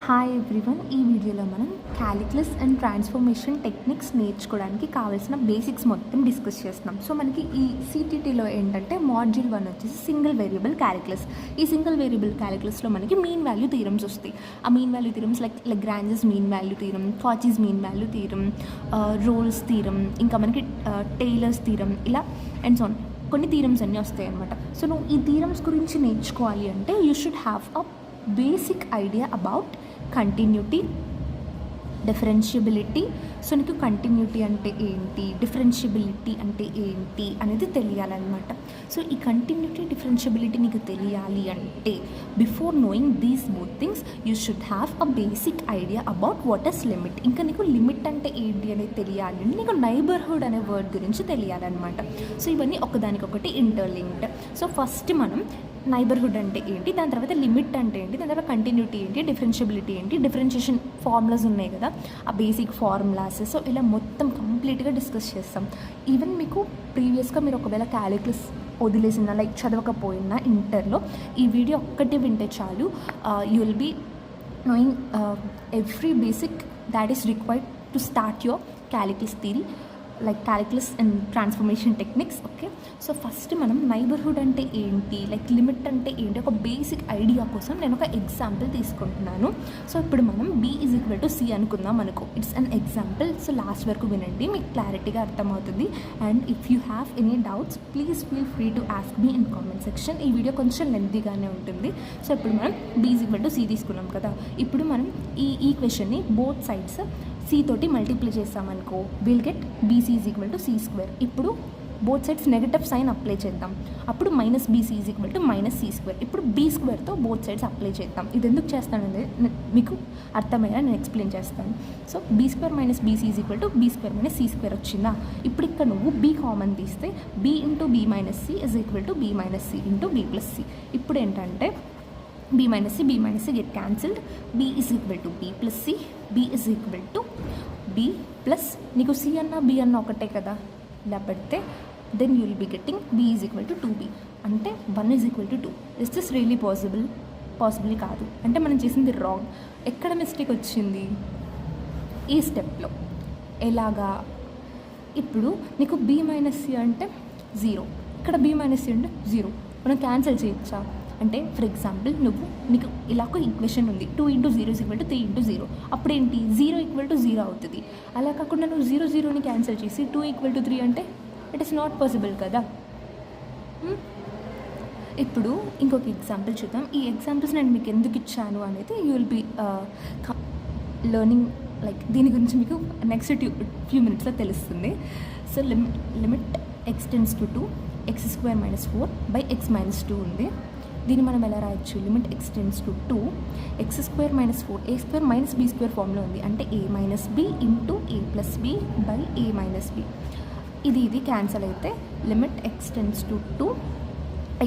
Hi everyone. ఈ వీడియోలో మనం క్యాలిక్యులస్ అండ్ ట్రాన్స్ఫర్మేషన్ టెక్నిక్స్ నేర్చుకోవడానికి కావాల్సిన బేసిక్స్ మొత్తం డిస్కస్ చేస్తున్నాం. సో మనకి ఈ సిటీటీలో ఏంటంటే మాడ్యూల్ 1 వచ్చేసి సింగిల్ వేరియబుల్ క్యాలిక్యులస్. ఈ సింగిల్ వేరియబుల్ క్యాలిక్యులస్లో మనకి మీన్ వాల్యూ థీరమ్స్ వస్తాయి. ఆ mean value theorems like Lagrange's mean value theorem, Cauchy's mean value theorem, Rolle's theorem, ఇంకా మనకి టైలర్స్ థీరం, ఇలా అండ్ సో ఆన్ కొన్ని థీరమ్స్ అన్నీ వస్తాయి అనమాట. సో నువ్వు ఈ థీరమ్స్ గురించి నేర్చుకోవాలి అంటే you should have a basic idea about continuity, differentiability. So నీకు కంటిన్యూటీ అంటే ఏంటి, డిఫరెన్షియబిలిటీ అంటే ఏంటి అనేది తెలియాలన్నమాట. సో ఈ కంటిన్యూటీ, డిఫరెన్షియబిలిటీ నీకు తెలియాలి అంటే before knowing these both things you should have a basic idea about what is limit. ఇంకా నీకు లిమిట్ అంటే ఏంటి అనేది తెలియాలి అంటే నీకు నైబర్హుడ్ అనే వర్డ్ గురించి తెలియాలన్నమాట. సో ఇవన్నీ ఒకదానికొకటి ఇంటర్లింక్డ్. సో ఫస్ట్ మనం నైబర్హుడ్ అంటే ఏంటి, దాని తర్వాత లిమిట్ అంటే ఏంటి, దాని తర్వాత కంటిన్యూటీ ఏంటి, డిఫరెన్షియబిలిటీ ఏంటి, డిఫరెన్షియేషన్ ఫార్ములాస్ ఉన్నాయి కదా ఆ బేసిక్ ఫార్ములాస్. సో ఇలా మొత్తం కంప్లీట్గా డిస్కస్ చేస్తాం. ఈవెన్ మీకు ప్రీవియస్గా మీరు ఒకవేళ క్యాలిక్యులస్ వదిలేసిన లైక్ చదవకపోయినా ఇంటర్లో ఈ వీడియో ఒక్కటి వింటే చాలు, you will be knowing every basic that is required to start your calculus theory, like calculus and transformation techniques. Okay, so first మనం నైబర్హుడ్ అంటే ఏంటి, లైక్ లిమిట్ అంటే ఏంటి, ఒక బేసిక్ ఐడియా కోసం నేను ఒక ఎగ్జాంపుల్ తీసుకుంటున్నాను. సో ఇప్పుడు మనం B = C అనుకుందాం అనుకో. It's an example. So last వరకు వినండి, మీకు క్లారిటీగా అర్థమవుతుంది. And if you have any doubts please feel free to ask me in comment section. ఈ వీడియో కొంచెం లెంతీగానే ఉంటుంది. సో ఇప్పుడు మనం B = C తీసుకున్నాం కదా. ఇప్పుడు మనం ఈ ఈక్వేషన్ని బోత్ సైడ్స్ C తోటి మల్టిప్లై చేస్తామనుకో, విల్ గెట్ BC = C². ఇప్పుడు both sides negative sign apply చేద్దాం. అప్పుడు -BC = -C². ఇప్పుడు B² బోత్ సైడ్స్ అప్లై చేద్దాం. ఇది ఎందుకు చేస్తానంటే మీకు అర్థమయ్యేలా నేను ఎక్స్ప్లెయిన్ చేస్తాను. So B² - BC = B² - C² వచ్చిందా. ఇప్పుడు ఇక్కడ నువ్వు B కామన్ తీస్తే B × B - C = B - C × B + C. ఇప్పుడు ఏంటంటే B - C get cancelled. B = B + C. B = B plus నీకు C అన్న B అన్న ఒకటే కదా, ఇలా పెడితే then you will be getting B = 2B. అంటే 1 = 2. ఇస్ దిస్ రియలీ పాసిబుల్ కాదు. అంటే మనం చేసింది రాంగ్. ఎక్కడ మిస్టేక్ వచ్చింది, ఈ స్టెప్లో. ఎలాగా, ఇప్పుడు నీకు B - C అంటే 0, ఇక్కడ B - C అంటే 0. మనం క్యాన్సిల్ చేయొచ్చా అంటే, ఫర్ ఎగ్జాంపుల్ నీకు ఇలా ఒక ఈక్వేషన్ ఉంది, 2 × 0 = 3 × 0. అప్పుడేంటి 0 = 0 అవుతుంది. అలా కాకుండా నువ్వు 0 క్యాన్సిల్ చేసి 2 = 3 అంటే ఇట్ ఈస్ నాట్ పాసిబుల్ కదా. ఇప్పుడు ఇంకొక ఎగ్జాంపుల్ చూద్దాం. ఈ ఎగ్జాంపుల్స్ నేను మీకు ఎందుకు ఇచ్చాను అనేది you will be learning, like దీని గురించి మీకు నెక్స్ట్ ఫ్యూ మినిట్స్లో తెలుస్తుంది. So limit x → 2 x² - 4 / x - 2 ఉంది. దీన్ని మనం ఎలా రాయొచ్చు, limit x → 2 x² - 4 a² - b² ఫామ్లో ఉంది. అంటే a - b × a + b / a - b. ఇది క్యాన్సల్ అయితే లిమిట్ x → 2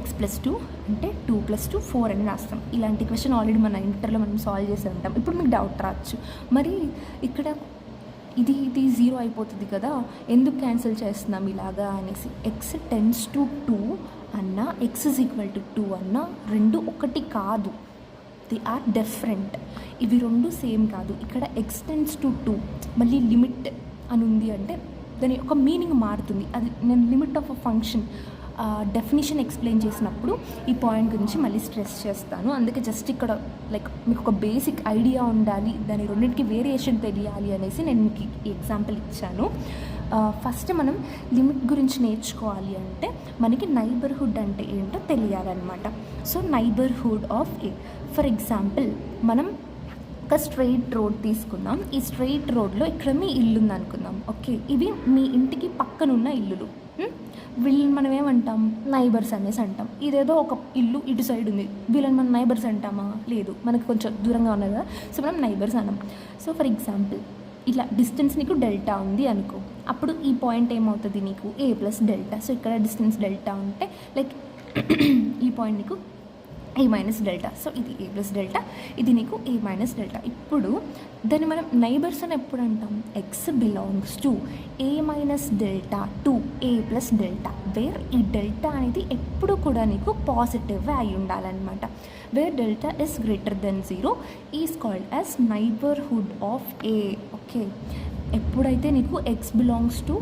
x + 2 అంటే 2 + 2 4 అని రాస్తాం. ఇలాంటి క్వశ్చన్ ఆల్రెడీ మన ఇంటర్లో మనం సాల్వ్ చేసి ఉంటాం. ఇప్పుడు మీకు డౌట్ రావచ్చు, మరి ఇక్కడ ఇది 0 అయిపోతుంది కదా, ఎందుకు క్యాన్సిల్ చేస్తున్నాం ఇలాగా అనేసి. x → 2 అన్న x = 2 అన్న రెండు ఒకటి కాదు, దే ఆర్ డిఫరెంట్. ఇవి రెండు సేమ్ కాదు. ఇక్కడ x → 2 మళ్ళీ లిమిట్ అని ఉంది అంటే దాని ఒక మీనింగ్ మారుతుంది. అది నేను limit of a function definition explain చేసినప్పుడు ఈ పాయింట్ గురించి మళ్ళీ స్ట్రెస్ చేస్తాను. అందుకే జస్ట్ ఇక్కడ లైక్ మీకు ఒక బేసిక్ ఐడియా ఉండాలి, దాని రెండింటికి వేరియేషన్ తెలియాలి అనేసి నేను మీకు ఈ ఎగ్జాంపుల్ ఇచ్చాను. ఫస్ట్ మనం లిమిట్ గురించి నేర్చుకోవాలి అంటే మనకి నైబర్హుడ్ అంటే ఏంటో తెలియాలన్నమాట. So neighbourhood of a, for example మనం ఒక స్ట్రెయిట్ రోడ్ తీసుకుందాం. ఈ స్ట్రెయిట్ రోడ్లో ఇక్కడ మీ ఇల్లు ఉంది అనుకుందాం. ఓకే, ఇవి మీ ఇంటికి పక్కనున్న ఇల్లులు. వీళ్ళని మనం ఏమంటాం, నైబర్స్ అనేసి అంటాం. ఇదేదో ఒక ఇల్లు ఇటు సైడ్ ఉంది, వీళ్ళని మనం నైబర్స్ అంటామా, లేదు, మనకు కొంచెం దూరంగా ఉన్నది కదా, సో మనం నైబర్స్ అన్నాం. సో ఫర్ ఎగ్జాంపుల్ ఇలా డిస్టెన్స్ నీకు డెల్టా ఉంది అనుకో, అప్పుడు ఈ పాయింట్ ఏమవుతుంది నీకు a + డెల్టా. సో ఇక్కడ డిస్టెన్స్ డెల్టా ఉంటే లైక్ ఈ పాయింట్ నీకు ఏ మైనస్ డెల్టా. సో ఇది ఏ ప్లస్ డెల్టా, ఇది నీకు ఏ మైనస్ డెల్టా. ఇప్పుడు దాన్ని మనం నైబర్స్ అని ఎప్పుడు అంటాం? X belongs to a minus delta to a plus delta, where ఈ డెల్టా అనేది ఎప్పుడు కూడా నీకు పాజిటివ్ అయి ఉండాలన్నమాట. Where delta is greater than 0 is called as neighbourhood of a. Okay, ఎప్పుడైతే నీకు ఎక్స్ బిలాంగ్స్ టు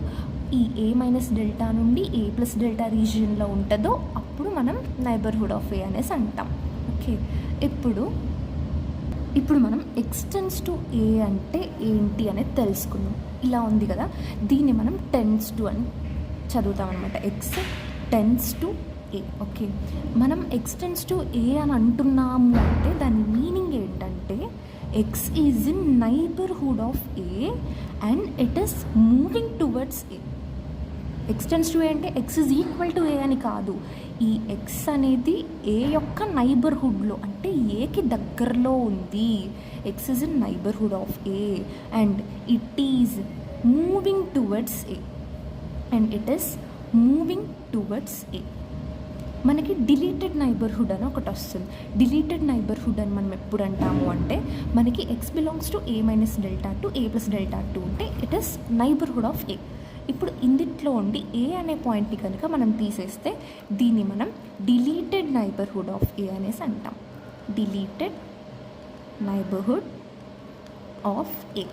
ఈ ఏ మైనస్ డెల్టా నుండి ఏ ప్లస్ డెల్టా రీజియన్లో ఉంటుందో అప్పుడు మనం నైబర్హుడ్ ఆఫ్ ఏ అనేసి అంటాం. ఓకే, ఇప్పుడు మనం ఎక్స్టెన్స్ టు ఏ అంటే ఏంటి అనేది తెలుసుకుందాం. ఇలా ఉంది కదా, దీన్ని మనం టెన్స్ టు అని చదువుతాం అనమాట. X tends to a. Okay, మనం ఎక్స్టెన్స్ టు ఏ అని అంటున్నాము అంటే దాని మీనింగ్ ఏంటంటే x is in neighbourhood of a and it is moving towards a. X tends to a అంటే x is equal to a అని కాదు. ఈ ఎక్స్ అనేది ఏ యొక్క నైబర్హుడ్లో అంటే ఏకి దగ్గరలో ఉంది. X is in neighbourhood of a and it is moving towards A and it is moving towards ఏ. మనకి డిలీటెడ్ నైబర్హుడ్ అని ఒకటి వస్తుంది. డిలీటెడ్ నైబర్హుడ్ అని మనం ఎప్పుడు అంటాము అంటే మనకి X belongs to a minus delta to a plus delta two ఉంటే ఇట్ ఈస్ నైబర్హుడ్ ఆఫ్ ఏ. ఇప్పుడు ఇందులో ఉండి ఏ అనే పాయింట్ని కనుక మనం తీసేస్తే దీన్ని మనం డిలీటెడ్ నైబర్హుడ్ ఆఫ్ ఏ అనేసి అంటాం. డిలీటెడ్ నైబర్హుడ్ ఆఫ్ ఏ.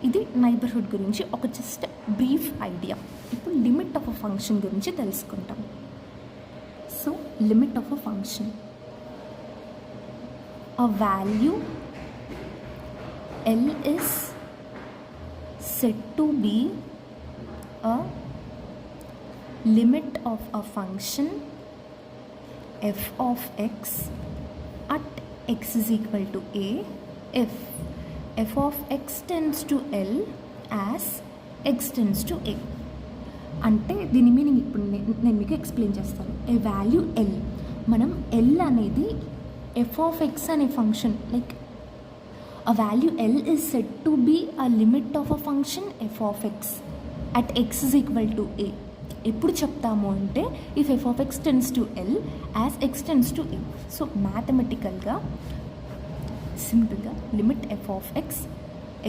ఇది నైబర్హుడ్ గురించి ఒక జస్ట్ బ్రీఫ్ ఐడియా. ఇప్పుడు లిమిట్ ఆఫ్ అ ఫంక్షన్ గురించి తెలుసుకుంటాం. So limit of a function, a value L is said to be a limit of a function f of x at x is equal to a if f of x tends to L as x tends to a. అంటే దీని meaning ఇప్పుడు నేను మీకు explain చేస్తాను. ఏ value L, మనం L అనేది F of x అనే function like a value L is said to be a limit of a function f of x at x is equal to a. ఎప్పుడు చెప్తాము అంటే if f of x tends to L as x tends to a. So మ్యాథమెటికల్గా సింపుల్గా limit f of x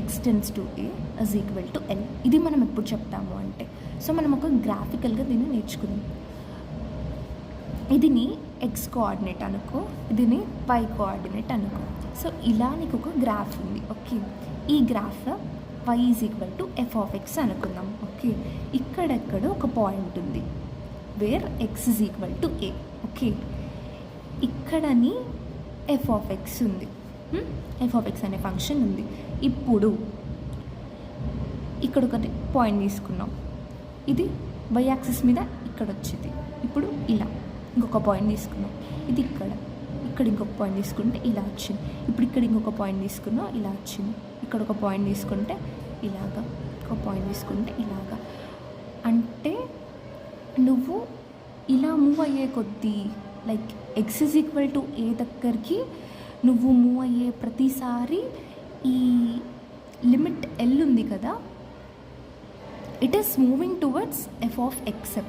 x tends to a is equal to L. ఇది మనం ఎప్పుడు చెప్తాము అంటే, సో మనం ఒక గ్రాఫికల్గా దీన్ని నేర్చుకుందాం. ఇది నీ ఎక్స్ కోఆర్డినేట్ అనుకో, ఇది నీ వై కోఆర్డినేట్ అనుకో. సో ఇలా నీకు ఒక గ్రాఫ్ ఉంది. ఓకే, ఈ graph y is equal to f of x అనుకుందాం. ఓకే, ఇక్కడెక్కడ ఒక పాయింట్ ఉంది where x is equal to a. Okay, ఇక్కడని ఎఫ్ ఆఫ్ ఎక్స్ ఉంది, ఎఫ్ ఆఫ్ ఎక్స్ అనే ఫంక్షన్ ఉంది. ఇప్పుడు ఇక్కడ ఒక పాయింట్ తీసుకున్నాం, ఇది వై యాక్సిస్ మీద ఇక్కడ వచ్చింది. ఇప్పుడు ఇలా ఇంకొక పాయింట్ తీసుకున్నాం, ఇది ఇక్కడ ఇంకొక పాయింట్ తీసుకుంటే ఇలా వచ్చింది. ఇప్పుడు ఇక్కడ ఇంకొక పాయింట్ తీసుకున్నాం, ఇలా వచ్చింది. ఇక్కడ ఒక పాయింట్ తీసుకుంటే ఇలాగా, ఒక పాయింట్ తీసుకుంటే ఇలాగా. అంటే నువ్వు ఇలా మూవ్ అయ్యే కొద్దీ like x is equal to a దగ్గరికి నువ్వు మూవ్ అయ్యే ప్రతిసారి ఈ లిమిట్ ఎల్ ఉంది కదా, it is moving towards f of x.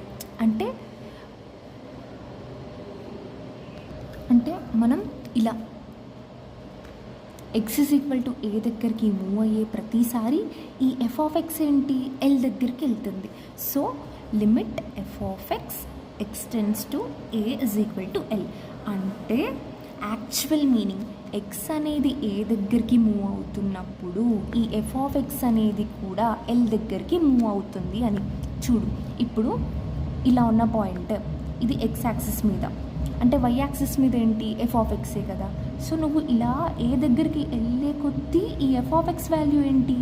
అంటే మనం ఇలా x is equal to a దగ్గరికి మూవ్ అయ్యే ప్రతిసారి ఈ ఎఫ్ ఆఫ్ ఎక్స్ ఏంటి, ఎల్ దగ్గరికి వెళ్తుంది. So limit f of x extends to a is equal to L. అంటే యాక్చువల్ మీనింగ్ ఎక్స్ అనేది ఏ దగ్గరికి మూవ్ అవుతున్నప్పుడు ఈ ఎఫ్ ఆఫ్ ఎక్స్ అనేది కూడా ఎల్ దగ్గరికి మూవ్ అవుతుంది అని. చూడు, ఇప్పుడు ఇలా ఉన్న పాయింట్ ఇది ఎక్స్ యాక్సిస్ మీద, అంటే వై యాక్సిస్ మీద ఏంటి ఎఫ్ ఆఫ్ ఎక్సే కదా. సో నువ్వు ఇలా ఏ దగ్గరికి వెళ్ళే కొద్దీ ఈ ఎఫ్ ఆఫ్ ఎక్స్ వాల్యూ ఏంటి,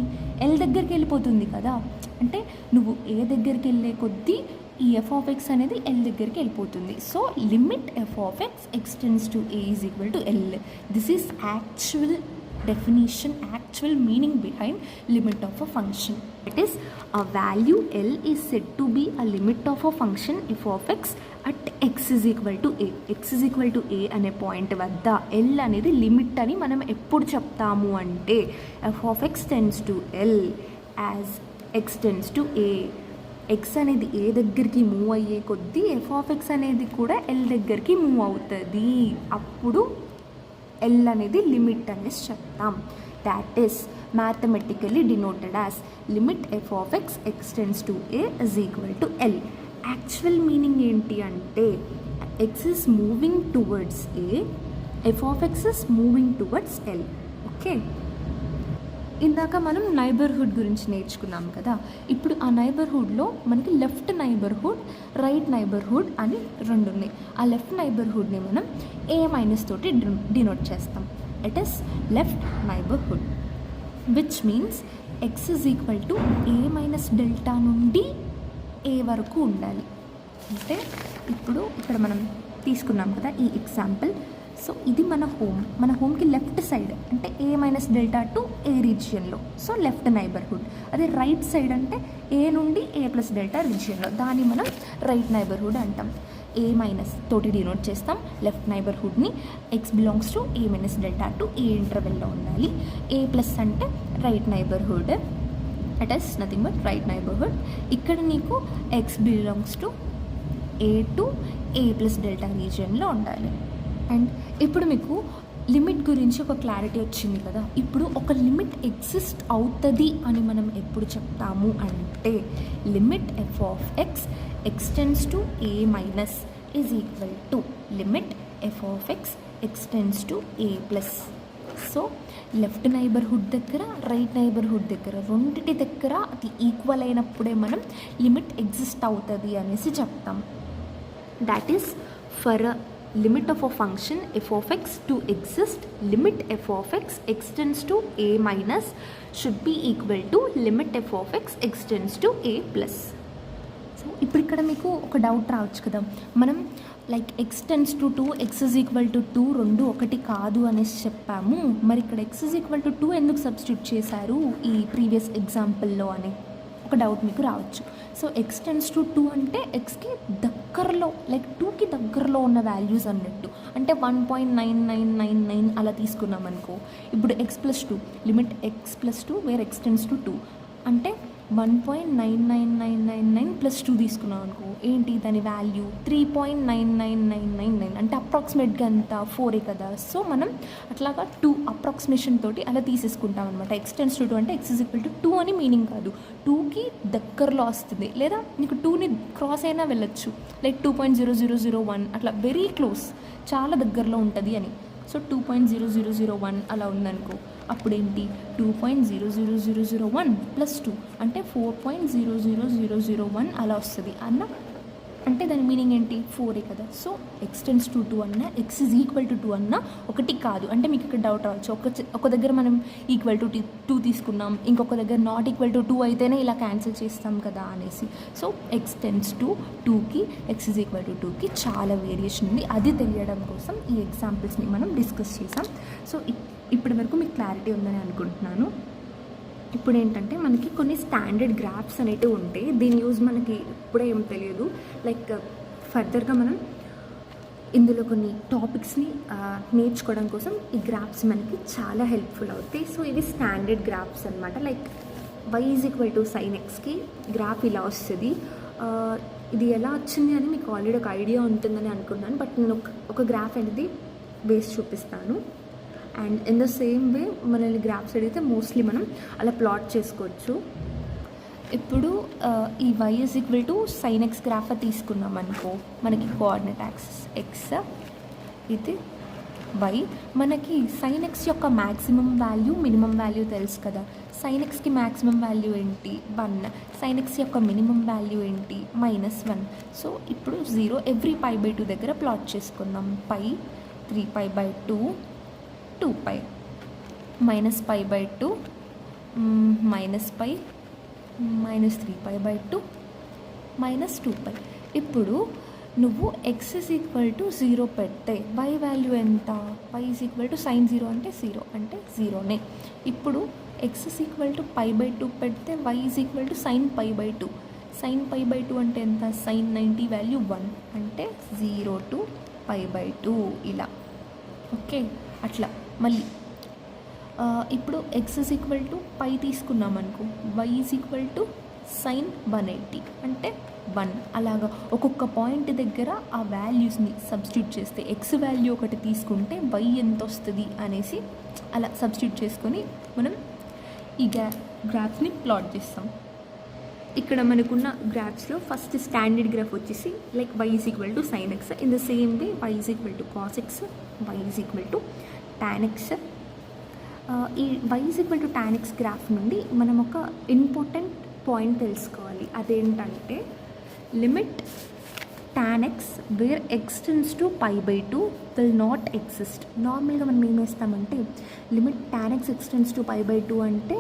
ఎల్ దగ్గరికి వెళ్ళిపోతుంది కదా. అంటే నువ్వు ఏ దగ్గరికి వెళ్ళే కొద్దీ ఈ ఎఫ్ ఆఫ్ ఎక్స్ అనేది ఎల్ దగ్గరికి వెళ్ళిపోతుంది. So limit f of x extends to a is equal to L. This is actual definition, actual meaning behind limit of a function. It is a value L is said to be a limit of a function f of x at x is equal to a. x is equal to a అనే point వద్ద L అనేది limit అని మనం ఎప్పుడు చెప్తాము అంటే f of x tends to L as x tends to a. X అనేది a దగ్గరికి మూవ్ అయ్యే కొద్దీ ఎఫ్ ఆఫ్ ఎక్స్ అనేది కూడా ఎల్ దగ్గరికి మూవ్ అవుతుంది. అప్పుడు ఎల్ అనేది లిమిట్ అనేసి చెప్తాం. That is mathematically denoted as limit f of x extends to a is equal to L. Actual meaning ఏంటి అంటే x is moving towards a, f of x is moving towards L. Okay, ఇందాక మనం neighbourhood గురించి నేర్చుకున్నాం కదా. ఇప్పుడు ఆ నైబర్హుడ్లో మనకి లెఫ్ట్ నైబర్హుడ్, రైట్ నైబర్హుడ్ అని రెండు ఉన్నాయి. ఆ లెఫ్ట్ నైబర్హుడ్ని మనం ఏ మైనస్ తోటి డినోట్ చేస్తాం. It is left neighbourhood, which means X is equal to a minus delta నుండి ఏ వరకు ఉండాలి. అంటే ఇప్పుడు ఇక్కడ మనం తీసుకున్నాం కదా ఈ ఎగ్జాంపుల్. సో ఇది మన హోమ్కి లెఫ్ట్ సైడ్ అంటే a minus delta to a రీజియన్లో, సో లెఫ్ట్ నైబర్హుడ్. అదే రైట్ సైడ్ అంటే ఏ నుండి ఏ ప్లస్ డెల్టా రీజియన్లో, దాన్ని మనం రైట్ నైబర్హుడ్ అంటాం. ఏ మైనస్ తోటి డినోట్ చేస్తాం లెఫ్ట్ నైబర్హుడ్ని. X belongs to a minus delta to a ఇంటర్వెల్లో ఉండాలి. ఏ ప్లస్ అంటే right neighbourhood, it is nothing but right neighbourhood. ఇక్కడ నీకు x belongs to a to a plus delta రీజియన్లో ఉండాలి. అండ్ ఇప్పుడు మీకు లిమిట్ గురించి ఒక క్లారిటీ వచ్చింది కదా. ఇప్పుడు ఒక లిమిట్ ఎగ్జిస్ట్ అవుతుంది అని మనం ఎప్పుడు చెప్తాము అంటే limit f of x extends to a minus is equal to limit f of x extends to a plus. So left neighbourhood దగ్గర, రైట్ నైబర్హుడ్ దగ్గర, రెండింటి దగ్గర అది ఈక్వల్ అయినప్పుడే మనం లిమిట్ ఎగ్జిస్ట్ అవుతుంది అనేసి చెప్తాం. That is for limit of a function f of x to exist, limit f of x extends to a minus should be equal to limit f of x extends to a plus. So ఇప్పుడు ఇక్కడ మీకు ఒక doubt రావచ్చు కదా, మనం like extends to 2, x is equal to 2 రెండు ఒకటి కాదు అనేసి చెప్పాము. మరి ఇక్కడ ఎక్స్ ఇజ్ ఈక్వల్ టు 2 ఎందుకు సబ్స్టిట్యూట్ చేశారు ఈ ప్రీవియస్ ఎగ్జాంపుల్లో అని ఒక డౌట్ మీకు రావచ్చు. సో ఎక్స్టెండ్స్ టు 2 అంటే ఎక్స్కి దగ్గరలో, లైక్ 2కి దగ్గరలో ఉన్న వాల్యూస్ అన్నట్టు. అంటే 1.9999 అలా తీసుకున్నాం అనుకో. ఇప్పుడు x plus 2, limit x plus 2 where extends to 2 అంటే 1.99999 ప్లస్ 2 తీసుకున్నాం అనుకో. ఏంటి దాని వాల్యూ 3.99999 అంటే అప్రాక్సిమేట్గా ఎంత 4 కదా. సో మనం అట్లాగా 2 అప్రాక్సిమేషన్ తోటి అలా తీసేసుకుంటాం అనమాట. ఎక్స్టెండ్స్ టు 2 అంటే ఎక్స్ ఇజ్ ఈక్వల్ టు 2 అని మీనింగ్ కాదు, 2కి దగ్గరలో వస్తుంది. లేదా నీకు 2ని క్రాస్ అయినా వెళ్ళొచ్చు, లైక్ 2.0001 అట్లా వెరీ క్లోజ్, చాలా దగ్గరలో ఉంటుంది అని. సో 2.0001 అలా ఉందనుకో, అప్పుడేంటి 2.00001 ప్లస్ 2 అంటే 4.00001 అలా వస్తుంది అన్న. అంటే దాని మీనింగ్ ఏంటి 4 కదా. సో ఎక్స్టెండ్స్ టు 2 అన్నా ఎక్స్ ఈజ్ ఈక్వల్ టు 2 అన్నా ఒకటి కాదు. అంటే మీకు ఇక్కడ డౌట్ రావచ్చు, ఒక దగ్గర మనం ఈక్వల్ టు 2 తీసుకున్నాం, ఇంకొక దగ్గర నాట్ ఈక్వల్ టు 2 అయితేనే ఇలా క్యాన్సిల్ చేస్తాం కదా అనేసి. సో ఎక్స్టెండ్స్ టు 2కి ఎక్స్ ఈజ్ ఈక్వల్ టు 2కి చాలా వేరియేషన్ ఉంది. అది తెలియడం కోసం ఈ ఎగ్జాంపుల్స్ని మనం డిస్కస్ చేసాం. సో ఇప్పటి వరకు మీకు క్లారిటీ ఉందని అనుకుంటున్నాను. ఇప్పుడు ఏంటంటే మనకి కొన్ని స్టాండర్డ్ గ్రాఫ్స్ అనేటివి ఉంటాయి. దీని యూజ్ మనకి ఇప్పుడే ఏం తెలియదు, లైక్ ఫర్దర్గా మనం ఇందులో కొన్ని టాపిక్స్ని నేర్చుకోవడం కోసం ఈ గ్రాఫ్స్ మనకి చాలా హెల్ప్ఫుల్ అవుతాయి. సో ఇవి స్టాండర్డ్ గ్రాఫ్స్ అనమాట. Like y is equal to sine ఎక్స్కి గ్రాఫ్ ఇలా వస్తుంది. ఇది ఎలా వచ్చింది అని మీకు ఆల్రెడీ ఒక ఐడియా ఉంటుందని అనుకున్నాను, బట్ నేను ఒక గ్రాఫ్ అనేది వేసి చూపిస్తాను. అండ్ ఇన్ ద సేమ్ వే మనల్ని గ్రాఫ్స్ అడిగితే మోస్ట్లీ మనం అలా ప్లాట్ చేసుకోవచ్చు. ఇప్పుడు ఈ y is equal to sine X graph తీసుకున్నాం అనుకో, మనకి కోఆర్డినేట్ యాక్సిస్ ఎక్స్, ఇది y. మనకి సైన్ ఎక్స్ యొక్క మ్యాక్సిమం వాల్యూ, మినిమం వాల్యూ తెలుసు కదా. సైన్ ఎక్స్కి మ్యాక్సిమం వాల్యూ ఏంటి 1, సైన్ ఎక్స్ యొక్క మినిమం వాల్యూ ఏంటి -1. సో ఇప్పుడు 0 ఎవ్రీ π/2 దగ్గర ప్లాట్ చేసుకుందాం. π 3π/2 2π -π/2 -π -3π/2 -2π. ఇప్పుడు నువ్వు ఎక్స్ ఇజ్ ఈక్వల్ టు 0 పెడితే y వాల్యూ ఎంత, y is equal to sine 0 అంటే 0 అంటే 0నే. ఇప్పుడు ఎక్స్ ఇజ్ ఈక్వల్ టు π/2 పెడితే y is equal to sine π/2. Sine π/2 అంటే ఎంత, సైన్ 90 వాల్యూ 1 అంటే 0 to π/2 ఇలా. ఓకే, అట్లా మళ్ళీ ఇప్పుడు x is equal to pi తీసుకున్నాం అనుకో, y is equal to sine 180 అంటే 1. అలాగా ఒక్కొక్క పాయింట్ దగ్గర ఆ వాల్యూస్ని సబ్స్టిట్యూట్ చేస్తే ఎక్స్ వాల్యూ ఒకటి తీసుకుంటే వై ఎంత వస్తుంది అనేసి అలా సబ్స్టిట్యూట్ చేసుకొని మనం ఈ గ్రాఫ్ని ప్లాట్ చేస్తాం. ఇక్కడ మనకున్న గ్రాఫ్స్లో ఫస్ట్ స్టాండర్డ్ గ్రాఫ్ వచ్చేసి like y is equal to sine x. In the same way y is equal to cos x, y is equal to tan x. ఈ y is equal to tan x graph నుండి మనం ఒక important point తెలుసుకోవాలి. అదేంటంటే limit tan x where x tends to π/2 will not exist. నార్మల్గా మనం ఏం వేస్తామంటే limit tan x x tends to π/2 అంటే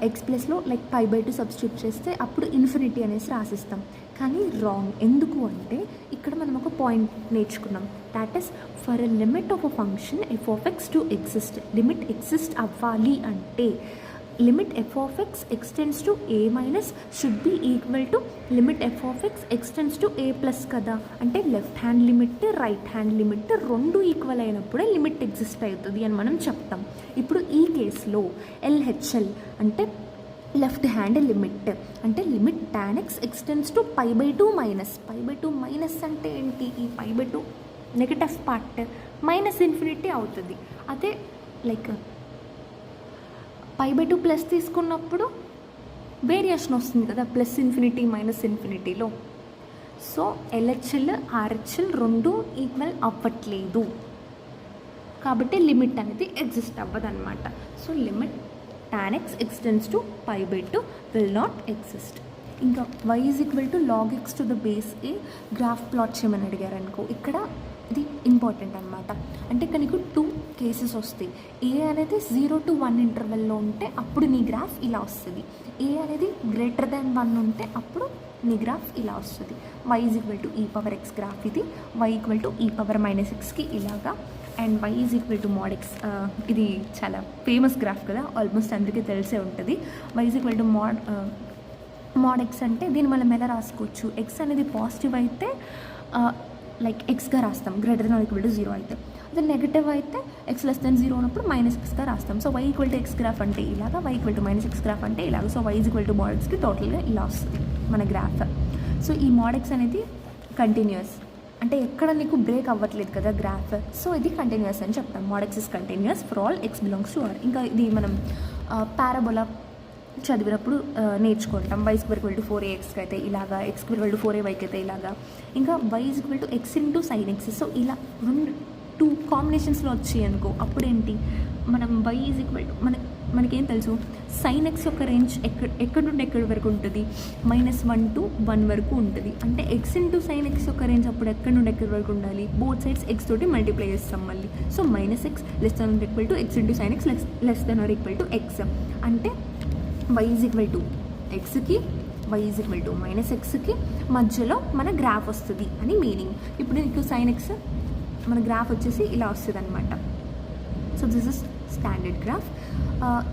ఎక్స్ ప్లస్లో లైక్ π/2 సబ్స్టిట్యూట్ చేస్తే అప్పుడు ఇన్ఫినిటీ అనేసి రాసిస్తాం. కానీ రాంగ్. ఎందుకు అంటే ఇక్కడ మనం ఒక పాయింట్ నేర్చుకున్నాం. That is for a limit of a function F of X to exist, limit exist అవ్వాలి అంటే limit f of x x tends to a minus should be equal to limit f of x x tends to a plus కదా. అంటే left hand limit right hand limit రెండు equal అయినప్పుడే limit exist అవుతుంది అని మనం చెప్తాం. ఇప్పుడు ఈ కేసులో ఎల్హెచ్ఎల్ అంటే లెఫ్ట్ హ్యాండ్ లిమిట్ అంటే limit tan x x tends to π/2 minus. π/2 minus అంటే ఏంటి? ఈ π/2 నెగటివ్ పార్ట్ మైనస్ ఇన్ఫినిటీ అవుతుంది. అదే లైక్ π/2 ప్లస్ తీసుకున్నప్పుడు వేరియేషన్ వస్తుంది కదా, ప్లస్ ఇన్ఫినిటీ మైనస్ ఇన్ఫినిటీలో. సో ఎల్హెచ్ఎల్ ఆర్హెచ్ఎల్ రెండు ఈక్వల్ అవ్వట్లేదు కాబట్టి లిమిట్ అనేది ఎగ్జిస్ట్ అవ్వదన్నమాట. So limit tan x x tends to π/2 will not exist. ఇంకా y is equal to log x to the base a graph plot చేయమని అడిగారు అనుకో, ఇక్కడ ఇది ఇంపార్టెంట్ అనమాట. అంటే ఇక్కడ నీకు 2 కేసెస్ వస్తాయి. ఏ అనేది 0 to 1 ఇంటర్వెల్లో ఉంటే అప్పుడు నీ గ్రాఫ్ ఇలా వస్తుంది. ఏ అనేది గ్రేటర్ దాన్ 1 ఉంటే అప్పుడు నీ గ్రాఫ్ ఇలా వస్తుంది. y ఈజ్ ఈక్వల్ టు ఈ పవర్ ఎక్స్ గ్రాఫ్ ఇది, y ఈక్వల్ టు ఈ పవర్ మైనస్ ఎక్స్కి ఇలాగా, and y is equal to mode X. ఇది చాలా ఫేమస్ గ్రాఫ్ కదా, ఆల్మోస్ట్ అందరికీ తెలిసే ఉంటుంది. y is equal to mode X అంటే దీన్ని మనం ఎలా రాసుకోవచ్చు? ఎక్స్ అనేది పాజిటివ్ అయితే లైక్ ఎక్స్గా రాస్తాం, greater than or equal to 0 అయితే. అదే నెగటివ్ అయితే ఎక్స్ లెస్ దెన్ 0 ఉన్నప్పుడు మైనస్ ఎక్స్గా రాస్తాం. So y equal to x graph అంటే ఇలాగా, y equal to minus x graph అంటే ఇలాగా. So y is equal to mod ఎక్స్కి టోటల్గా ఇలా వస్తుంది మన గ్రాఫ్. సో ఈ మోడ్ ఎక్స్ అనేది కంటిన్యూస్ అంటే ఎక్కడ నీకు బ్రేక్ అవ్వట్లేదు కదా గ్రాఫ్. సో ఇది కంటిన్యూస్ అని చెప్తాం. Mod x is continuous for all x belongs to R. ఇంకా ఇది మనం పారాబోలా చదివినప్పుడు నేర్చుకుంటాం. y square equal to 4ax అయితే ఇలాగా, x స్క్వేర్ ఈక్వల్ టు 4ayకి అయితే ఇలాగా, ఇంకా y is equal to x into sine X. So ఇలా 2 కాంబినేషన్స్లో వచ్చాయి అనుకో, అప్పుడేంటి మనం y ఈజ్ ఈక్వల్ టు మనకేం తెలుసు, సైన్ ఎక్స్ యొక్క రేంజ్ ఎక్కడి నుండి ఎక్కడి వరకు ఉంటుంది? -1 to 1 వరకు ఉంటుంది. అంటే x ఇంటూ సైన్ ఎక్స్ యొక్క రేంజ్ అప్పుడు ఎక్కడి నుండి ఎక్కడి వరకు ఉండాలి? బోత్ సైడ్స్ x తోటి మల్టిప్లై చేస్తాం మళ్ళీ. So -x less than or equal to x into sine x less than or equal to x. అంటే y ఈజ్ ఈక్వల్ టు ఎక్స్కి, y is equal to minus ఎక్స్కి మధ్యలో మన గ్రాఫ్ వస్తుంది అని మీనింగ్. ఇప్పుడు నీకు సైన్ ఎక్స్ మన గ్రాఫ్ వచ్చేసి ఇలా వస్తుంది అనమాట. So this is standard graph.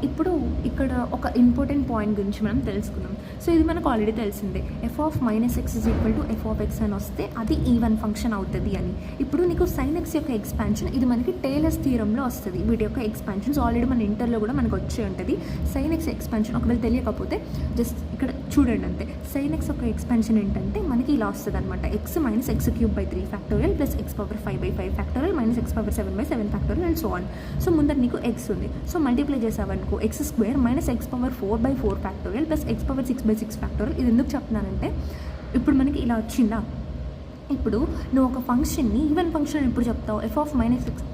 ఇప్పుడు ఇక్కడ ఒక ఇంపార్టెంట్ పాయింట్ గురించి మనం తెలుసుకున్నాం. సో ఇది మనకు ఆల్రెడీ తెలిసిందే, F of minus x is equal to f of X అని వస్తే అది ఈవెన్ ఫంక్షన్ అవుతుంది అని. ఇప్పుడు నీకు సైన్ ఎక్స్ యొక్క ఎక్స్పాన్షన్ ఇది మనకి టేలర్స్ థియరంలో వస్తుంది. వీటి యొక్క ఎక్స్పాన్షన్స్ ఆల్రెడీ మన ఇంటర్లో కూడా మనకు వచ్చే ఉంటుంది. సైన్ ఎక్స్ ఎక్స్పాన్షన్ ఒకవేళ తెలియకపోతే జస్ట్ ఇక్కడ చూడండి అంతే. సైన్ ఎక్స్ యొక్క ఎక్స్పాన్షన్ ఏంటంటే మనకి ఇలా వస్తుంది అనమాట, x minus x cube by 3 factorial plus x power 5/5 factorial minus x power 7/7 factorial and so on. So ముందర నీకు ఎక్స్ ఉంది, సో మల్టిప్లై చేసావనుకో x square minus x power 4/4 factorial plus x power 6/6 factorial. ఇది ఎందుకు చెప్తున్నానంటే ఇప్పుడు మనకి ఇలా వచ్చిందా, ఇప్పుడు నువ్వు ఒక ఫంక్షన్ని ఈవెన్ ఫంక్షన్ ఎప్పుడు చెప్తావు? F of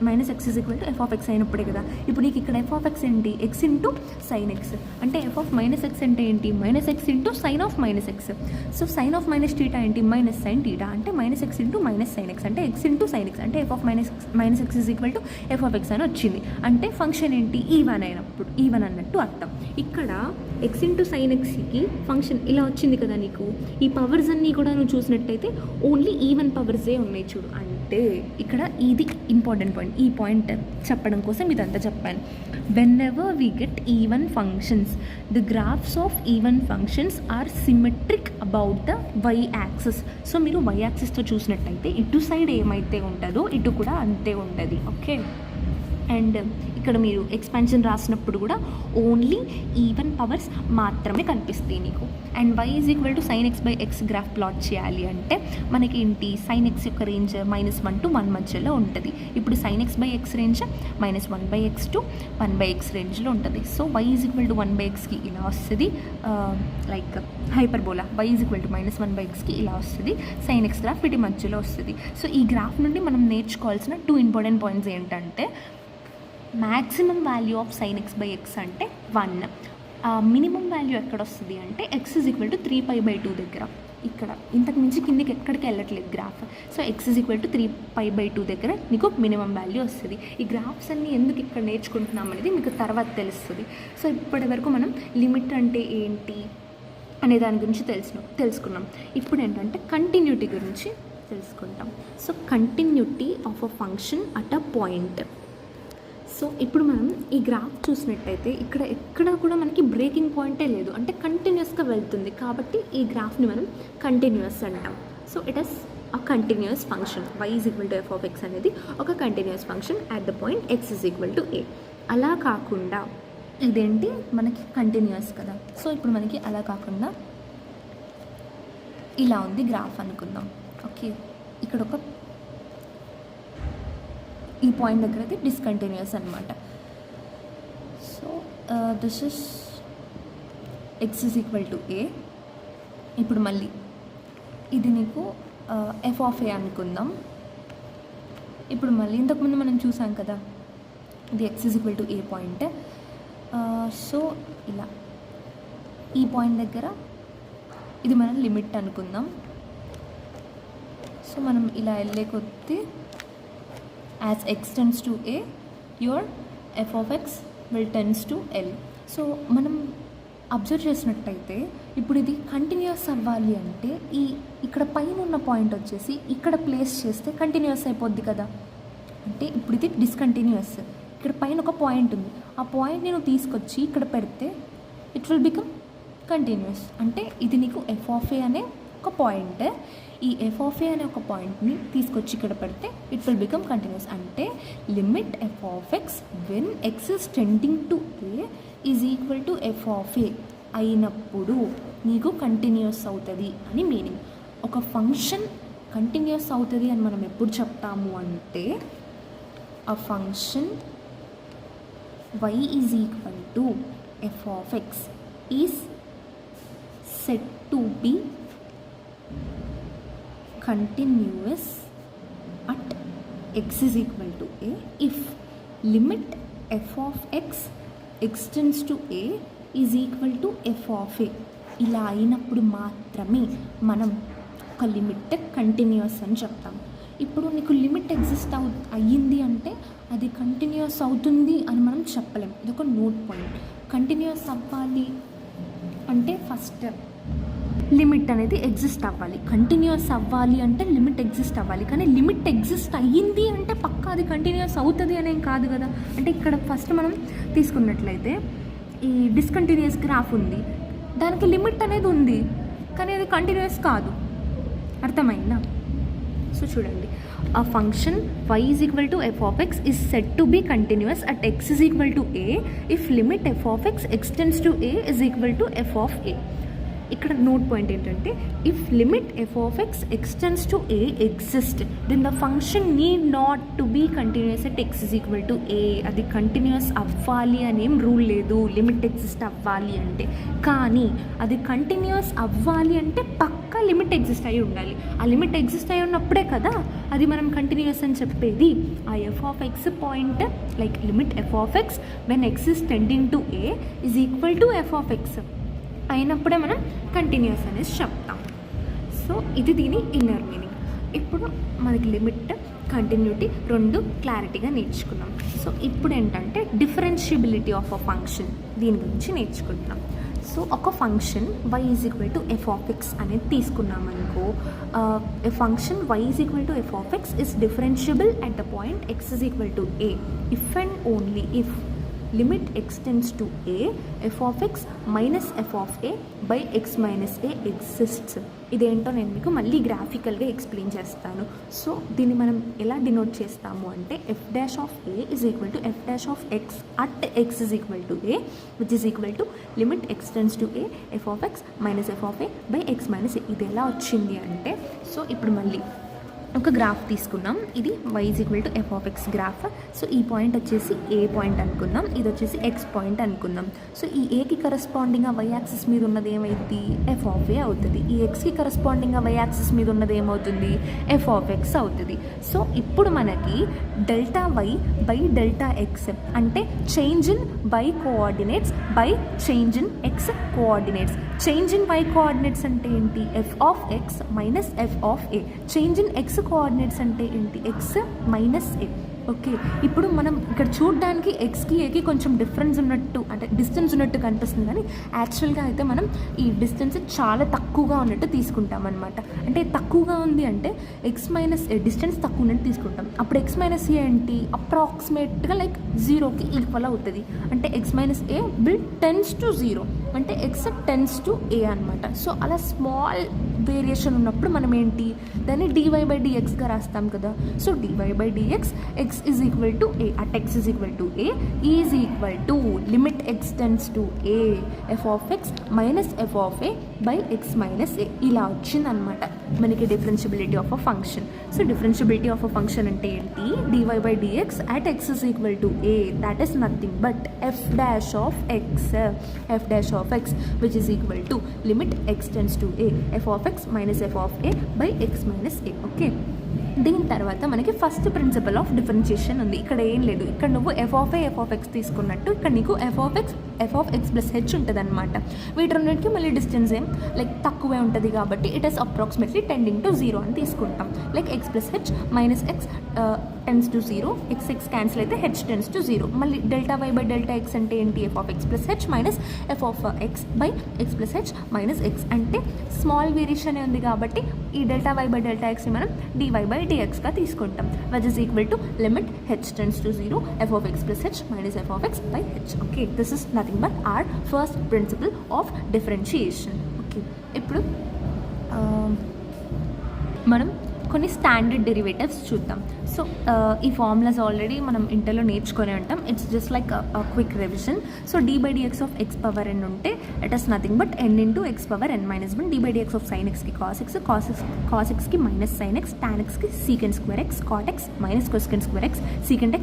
minus x is equal to f of x అయినప్పుడే కదా. ఇప్పుడు నీకు ఇక్కడ ఎఫ్ ఆఫ్ ఎక్స్ ఏంటి? X into sine x. అంటే ఎఫ్ ఆఫ్ మైనస్ ఎక్స్ అంటే ఏంటి? Minus x into sine of minus x. So sine of minus theta ఏంటి? Minus sine theta. అంటే minus x into minus sine x అంటే x into sine x. అంటే f of minus x is equal to f of X అని వచ్చింది. అంటే function ఏంటి? Even అయినప్పుడు, even అన్నట్టు అర్థం. ఇక్కడ ఎక్స్ ఇంటూ సైన్ ఎక్స్కి ఫంక్షన్ ఇలా వచ్చింది కదా నీకు. ఈ పవర్స్ అన్నీ కూడా నువ్వు చూసినట్టయితే ఓన్లీ ఈవెన్ పవర్సే ఉన్నాయి చూడు. అంటే ఇక్కడ ఇది ఇంపార్టెంట్ పాయింట్. ఈ పాయింట్ చెప్పడం కోసం ఇదంతా చెప్పాను. Whenever we get even functions, the graphs of even functions are symmetric about the Y axis. So మీరు వై యాక్సిస్తో చూసినట్టయితే ఇటు సైడ్ ఏమైతే ఉంటుందో ఇటు కూడా అంతే ఉంటుంది. ఓకే, అండ్ ఇక్కడ మీరు ఎక్స్పాన్షన్ రాసినప్పుడు కూడా ఓన్లీ ఈవెన్ పవర్స్ మాత్రమే కనిపిస్తాయి నీకు. And y is equal to sin x by x graph plot చేయాలి అంటే మనకి ఏంటి, sin x యొక్క రేంజ్ -1 to 1 మధ్యలో ఉంటుంది. ఇప్పుడు sin x by x range -1/x to 1/x రేంజ్లో ఉంటుంది. So y is equal to 1/xకి ఇలా వస్తుంది, like hyperbola. y is equal to -1/xకి ఇలా వస్తుంది, sin x గ్రాఫ్ వీటి మధ్యలో వస్తుంది. సో ఈ గ్రాఫ్ నుండి మనం నేర్చుకోవాల్సిన 2 ఇంపార్టెంట్ పాయింట్స్ ఏంటంటే, maximum value of sin x by X అంటే 1. మినిమం వాల్యూ ఎక్కడ వస్తుంది అంటే x ఈజ్ ఈక్వల్ టు 3π/2 దగ్గర. ఇక్కడ ఇంతకు మించి కిందికి ఎక్కడికి వెళ్ళట్లేదు graph. So x is equal to 3π/2 దగ్గర నీకు మినిమం వాల్యూ వస్తుంది. ఈ గ్రాఫ్స్ అన్నీ ఎందుకు ఇక్కడ నేర్చుకుంటున్నాం అనేది మీకు తర్వాత తెలుస్తుంది. సో ఇప్పటి వరకు మనం లిమిట్ అంటే ఏంటి అనే దాని గురించి తెలుసుకున్నాం. ఇప్పుడు ఏంటంటే కంటిన్యూటీ గురించి తెలుసుకుంటాం. So continuity of a function at a point. So ఇప్పుడు మనం ఈ గ్రాఫ్ చూసినట్టయితే ఇక్కడ ఎక్కడ కూడా మనకి బ్రేకింగ్ పాయింటే లేదు, అంటే కంటిన్యూస్గా వెళ్తుంది. కాబట్టి ఈ గ్రాఫ్ని మనం కంటిన్యూస్ అంటాం. So it is a continuous function. y is equal to f of x అనేది ఒక continuous function at the point x is equal to a. అలా కాకుండా ఇదేంటి మనకి కంటిన్యూస్ కదా. సో ఇప్పుడు మనకి అలా కాకుండా ఇలా ఉంది గ్రాఫ్ అనుకుందాం. ఓకే, ఇక్కడ ఒక ఈ పాయింట్ దగ్గర అయితే డిస్కంటిన్యూస్ అనమాట. So this is x is equal to a. ఇప్పుడు మళ్ళీ ఇది నీకు f ఆఫ్ a అనుకుందాం. ఇప్పుడు మళ్ళీ ఇంతకుముందు మనం చూసాం కదా, ఇది x is equal to a point. So ఇలా ఈ పాయింట్ దగ్గర ఇది మనం లిమిట్ అనుకుందాం. సో మనం ఇలా వెళ్ళే కొద్దీ as x tends to a, your f of x will tends to l. So మనం అబ్జర్వ్ చేసినట్టయితే ఇప్పుడు ఇది కంటిన్యూస్ అవ్వాలి అంటే ఇక్కడ పైన ఉన్న పాయింట్ వచ్చేసి ఇక్కడ ప్లేస్ చేస్తే కంటిన్యూస్ అయిపోద్ది కదా. అంటే ఇప్పుడు ఇది డిస్కంటిన్యూస్. ఇక్కడ పైన ఒక పాయింట్ ఉంది, ఆ పాయింట్ నేను తీసుకొచ్చి ఇక్కడ పెడితే ఇట్ విల్ బికమ్ కంటిన్యూస్. అంటే ఇది నీకు f of a అనే ఒక పాయింట్. ఈ f of a అనే ఒక పాయింట్ని తీసుకొచ్చి ఇక్కడ పెడితే ఇట్ విల్ బికమ్ కంటిన్యూస్. అంటే limit f of x when x is tending to a is equal to f of a అయినప్పుడు నీకు కంటిన్యూస్ అవుతుంది అని మీనింగ్. ఒక ఫంక్షన్ కంటిన్యూస్ అవుతుంది అని మనం ఎప్పుడు చెప్తాము అంటే, a function y is equal to f of x is said to be continuous at x is equal to a if limit f of x extends to a is equal to f of a. ఇలా అయినప్పుడు మాత్రమే మనం ఒక limit continuous అని చెప్తాం. ఇప్పుడు నీకు limit exist అయ్యింది అంటే అది కంటిన్యూస్ అవుతుంది అని మనం చెప్పలేం. ఇదొక నోట్ పాయింట్. కంటిన్యూస్ అవ్వాలి అంటే ఫస్ట్ లిమిట్ అనేది ఎగ్జిస్ట్ అవ్వాలి. కంటిన్యూస్ అవ్వాలి అంటే లిమిట్ ఎగ్జిస్ట్ అవ్వాలి. కానీ లిమిట్ ఎగ్జిస్ట్ అయ్యింది అంటే పక్కా అది కంటిన్యూస్ అవుతుంది అనేం కాదు కదా. అంటే ఇక్కడ ఫస్ట్ మనం తీసుకున్నట్లయితే ఈ డిస్కంటిన్యూస్ గ్రాఫ్ ఉంది, దానికి లిమిట్ అనేది ఉంది కానీ అది కంటిన్యూస్ కాదు. అర్థమైందా? సో చూడండి, a function y is equal to f of x is said to be continuous at x is equal to a if limit f of x extends to a is equal to f of a. ఇక్కడ note point ఏంటంటే, if limit f of x extends to a exist then the function need not to be continuous at x is equal to a. అది continuous అవ్వాలి అనేం rule లేదు limit exist అవ్వాలి అంటే. కానీ అది కంటిన్యూస్ అవ్వాలి అంటే పక్కా లిమిట్ ఎగ్జిస్ట్ అయి ఉండాలి. ఆ లిమిట్ ఎగ్జిస్ట్ అయి ఉన్నప్పుడే కదా అది మనం కంటిన్యూస్ అని చెప్పేది. ఆ f of x point like limit f of x when x is tending to a is equal to f of x అయినప్పుడే మనం కంటిన్యూస్ అనేసి చెప్తాం. సో ఇది దీని ఇన్నర్ మీనింగ్. ఇప్పుడు మనకి లిమిట్ కంటిన్యూటీ రెండు క్లారిటీగా నేర్చుకున్నాం. సో ఇప్పుడు ఏంటంటే డిఫరెన్షియబిలిటీ ఆఫ్ అ ఫంక్షన్, దీని గురించి నేర్చుకుంటున్నాం. సో ఒక function y is equal to f of x అనేది తీసుకున్నాం అనుకో, ఎ function y is equal to f of x is differentiable at the point x is equal to a if and only if limit x tends to a f of x minus f of a by x minus A exists. ఇదేంటో నేను మీకు మళ్ళీ గ్రాఫికల్గా explain చేస్తాను. So దీన్ని మనం ఎలా denote చేస్తాము అంటే f dash of a is equal to f dash of x at x is equal to a which is equal to limit x tends to a f of x minus f of a by x minus a. ఇది ఎలా వచ్చింది అంటే, so ఇప్పుడు మళ్ళీ ఒక graph తీసుకున్నాం. ఇది y is equal to f of X graph. So ఈ పాయింట్ వచ్చేసి ఏ పాయింట్ అనుకుందాం, ఇది వచ్చేసి ఎక్స్ పాయింట్ అనుకుందాం. సో ఈ ఏకి కరస్పాండింగ్గా వై యాక్సిస్ మీద ఉన్నది ఏమైంది, ఎఫ్ ఆఫ్ ఏ అవుతుంది. ఈ ఎక్స్కి కరస్పాండింగ్గా వై యాక్సిస్ మీద ఉన్నది ఏమవుతుంది, ఎఫ్ ఆఫ్ ఎక్స్ అవుతుంది. సో ఇప్పుడు మనకి delta y by delta x అంటే change in y coordinates by change in x coordinates. Change in y coordinates అంటే ఏంటి, f of x minus f of a. Change in x coordinates అంటే ఏంటి, X minus ఏ. Okay, ఇప్పుడు మనం ఇక్కడ చూడడానికి ఎక్స్కి ఏకి కొంచెం డిఫరెన్స్ ఉన్నట్టు అంటే డిస్టెన్స్ ఉన్నట్టు కనిపిస్తుంది, కానీ యాక్చువల్గా అయితే మనం ఈ డిస్టెన్స్ చాలా తక్కువగా ఉన్నట్టు తీసుకుంటాం అనమాట. అంటే తక్కువగా ఉంది అంటే ఎక్స్ మైనస్ ఏ డిస్టెన్స్ తక్కువ ఉన్నట్టు తీసుకుంటాం. అప్పుడు ఎక్స్ మైనస్ ఏ ఏంటి, అప్రాక్సిమేట్గా లైక్ జీరోకి ఈక్వల్ అవుతుంది. అంటే X minus A will tense to zero అంటే ఎక్స్ టెన్స్ టు ఏ అనమాట. సో అలా స్మాల్ వేరియేషన్ ఉన్నప్పుడు మనం ఏంటి దాన్ని డివై బై డిఎక్స్గా రాస్తాం కదా. So dy by dx x is equal to a at x is equal to a is equal to limit x tends to a f of x minus f of a by x minus a. ఇలా వచ్చిందనమాట మనకి differentiability of a function. So differentiability of a function అంటే ఏంటి, dy by dx at x is equal to a, that is nothing but f dash of x, F dash of X which is equal to limit x tends to a f of x minus f of a by x minus A. Okay, దీని తర్వాత మనకి first principle of differentiation ఉంది. ఇక్కడ ఏం లేదు, ఇక్కడ నువ్వు F of A f of X తీసుకున్నట్టు ఇక్కడ నీకు F of x plus H ఉంటుంది అనమాట. వీటి రెండింటికి మళ్ళీ డిస్టెన్స్ ఏం లైక్ తక్కువే ఉంటుంది కాబట్టి it is approximately tending to zero అని తీసుకుంటాం. Like X plus h minus X tends to zero, X X cancel అయితే హెచ్ టెన్స్ టు జీరో. మళ్ళీ delta y by delta x అంటే ఏంటి, f of x plus h minus f of x by X plus h minus x. అంటే small variation ఉంది కాబట్టి ఈ delta y by delta ఎక్స్ని మనం DY by డిఎక్స్గా తీసుకుంటాం which is equal to limit h tends to zero f of x plus h minus f of x by h. Okay, this is nothing but our first principle of differentiation. Okay, ఇప్పుడు మనం కొన్ని standard derivatives చూద్దాం. So ఈ formulas already మనం ఇంటర్లో నేర్చుకొని ఉంటాం. It's just like quick revision. So d by dx of x power n ఉంటే it is nothing but n into x power n minus one. D by dx of sine ఎక్స్కి cos ఎక్స్కి minus sine x, tan ఎక్స్కి secant square x, cot x minus cosecant square x, secant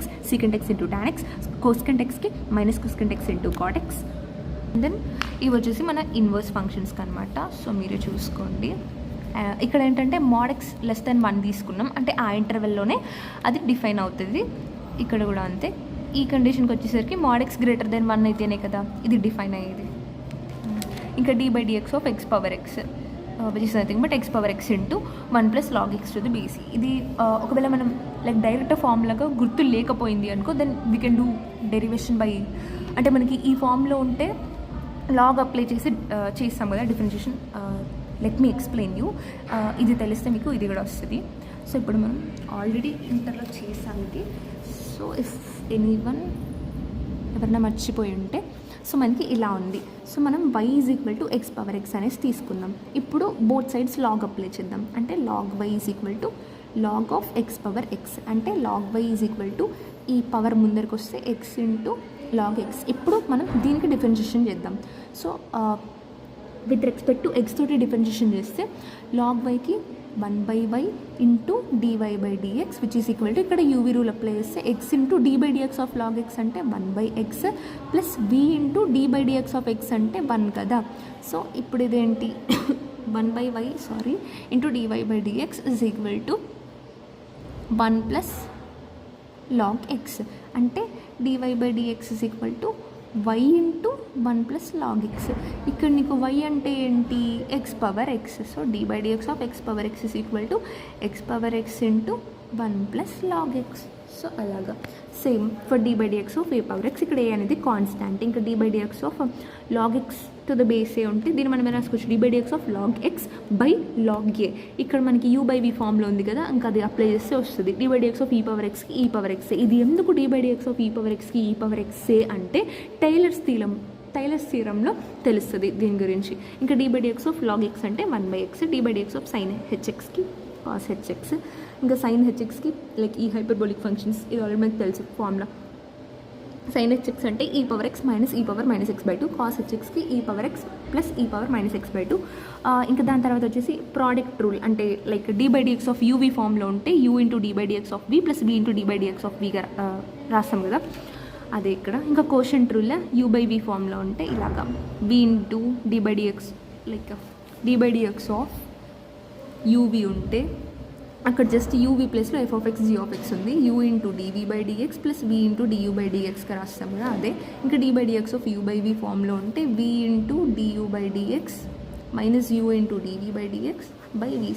x into tan x, cosecant ఎక్స్కి minus cosecant x into cot x. Then ఇవి వచ్చేసి మన inverse ఫంక్షన్స్కి అనమాట. So మీరే చూసుకోండి. ఇక్కడ ఏంటంటే మోడ్ ఎక్స్ లెస్ దెన్ 1 తీసుకున్నాం అంటే ఆ ఇంటర్వెల్లోనే అది డిఫైన్ అవుతుంది. ఇక్కడ కూడా అంతే. ఈ కండిషన్కి వచ్చేసరికి మోడ్ ఎక్స్ గ్రేటర్ దెన్ 1 అయితేనే కదా ఇది డిఫైన్ అయ్యేది. ఇంకా d by dx of x power x which is nothing but x power x into 1 plus log x to the base. ఇది ఒకవేళ మనం లైక్ డైరెక్ట్ ఫార్ములాగా గుర్తు లేకపోయింది అనుకో then we can do derivation by, అంటే మనకి ఈ ఫామ్లో ఉంటే లాగ్ అప్లై చేస్తాం కదా differentiation. Let me explain you. ఇది తెలిస్తే మీకు ఇది కూడా వస్తుంది. సో ఇప్పుడు మనం ఆల్రెడీ ఇంటర్లో చేసాం ఇది. సో ఇఫ్ ఎనీవన్ ఎవరైనా మర్చిపోయి ఉంటే సో మనకి ఇలా ఉంది. సో మనం y is equal to x power x అనేసి తీసుకుందాం. ఇప్పుడు బోత్ సైడ్స్ లాగ్ అప్లై చేద్దాం. అంటే log y is equal to log of x power x అంటే log y is equal to ఈ పవర్ ముందరికి వస్తే ఎక్స్ ఇంటూ లాగ్ ఎక్స్. ఇప్పుడు మనం దీనికి డిఫరెన్షియేషన్ చేద్దాం. So with respect to x తోటి డిఫరెన్షియేషన్ చేస్తే లాగ్ వైకి 1/y into dy by dx which is equal to ఇక్కడ యూవీ రూల్ అప్లై చేస్తే x into d by dx of log x అంటే 1/x plus v into d by dx of x అంటే 1 కదా. So ఇప్పుడు ఇదేంటి 1/y into dy by dx is equal to 1 plus log x అంటే dy by dx is equal to y into 1 plus log x. ఇక్కడ నీకు y అంటే ఏంటి, x power x. So d by dx of x power x is equal to x power x into 1 plus log x. So అలాగా same for d by dx of a power x. ఇక్కడ a అనేది constant. ఇంకా d by dx of log x to the base a ఉంటే దీన్ని మనం రాసుకోవచ్చు d/dx of log x by log a. ఇక్కడ మనకి u/v ఫామ్లో ఉంది కదా, ఇంకా అది అప్లై చేస్తే వస్తుంది d/dx of e power x కి e పవర్ x. ఇది ఎందుకు d/dx of e power x కి e పవర్ x అంటే టైలర్స్ థీరంలో తెలుస్తుంది దీని గురించి. ఇంకా d/dx ఆఫ్ log x అంటే 1/x, d/dx ఆఫ్ sin hxకి cos hx, ఇంకా sin hxకి లైక్ ఈ హైపర్బోలిక్ ఫంక్షన్స్, ఇది ఆల్రెడీ మనకు తెలుసు ఫార్ములా. sin hx అంటే e power x minus e power minus x/2, cos hxకి e power x plus e power minus x/2. ఇంకా దాని తర్వాత వచ్చేసి ప్రోడక్ట్ రూల్, అంటే లైక్ d/dx ఆఫ్ uv ఫామ్లో ఉంటే u into d/dx of v plus v into d/dx of vగా రాస్తాం కదా, అదే ఇక్కడ. ఇంకా కోషంట్ రూల్ u/v ఫామ్లో ఉంటే ఇలాగా v into d/dx like d/dx of uv ఉంటే అక్కడ జస్ట్ uv ప్లేస్లో f(x) g(x) ఉంది, u into dv/dx plus v into du/dxగా రాస్తాం కదా, అదే. ఇంకా d/dx ఆఫ్ u/v ఫామ్లో ఉంటే v into du/dx minus u into dv/dx by v².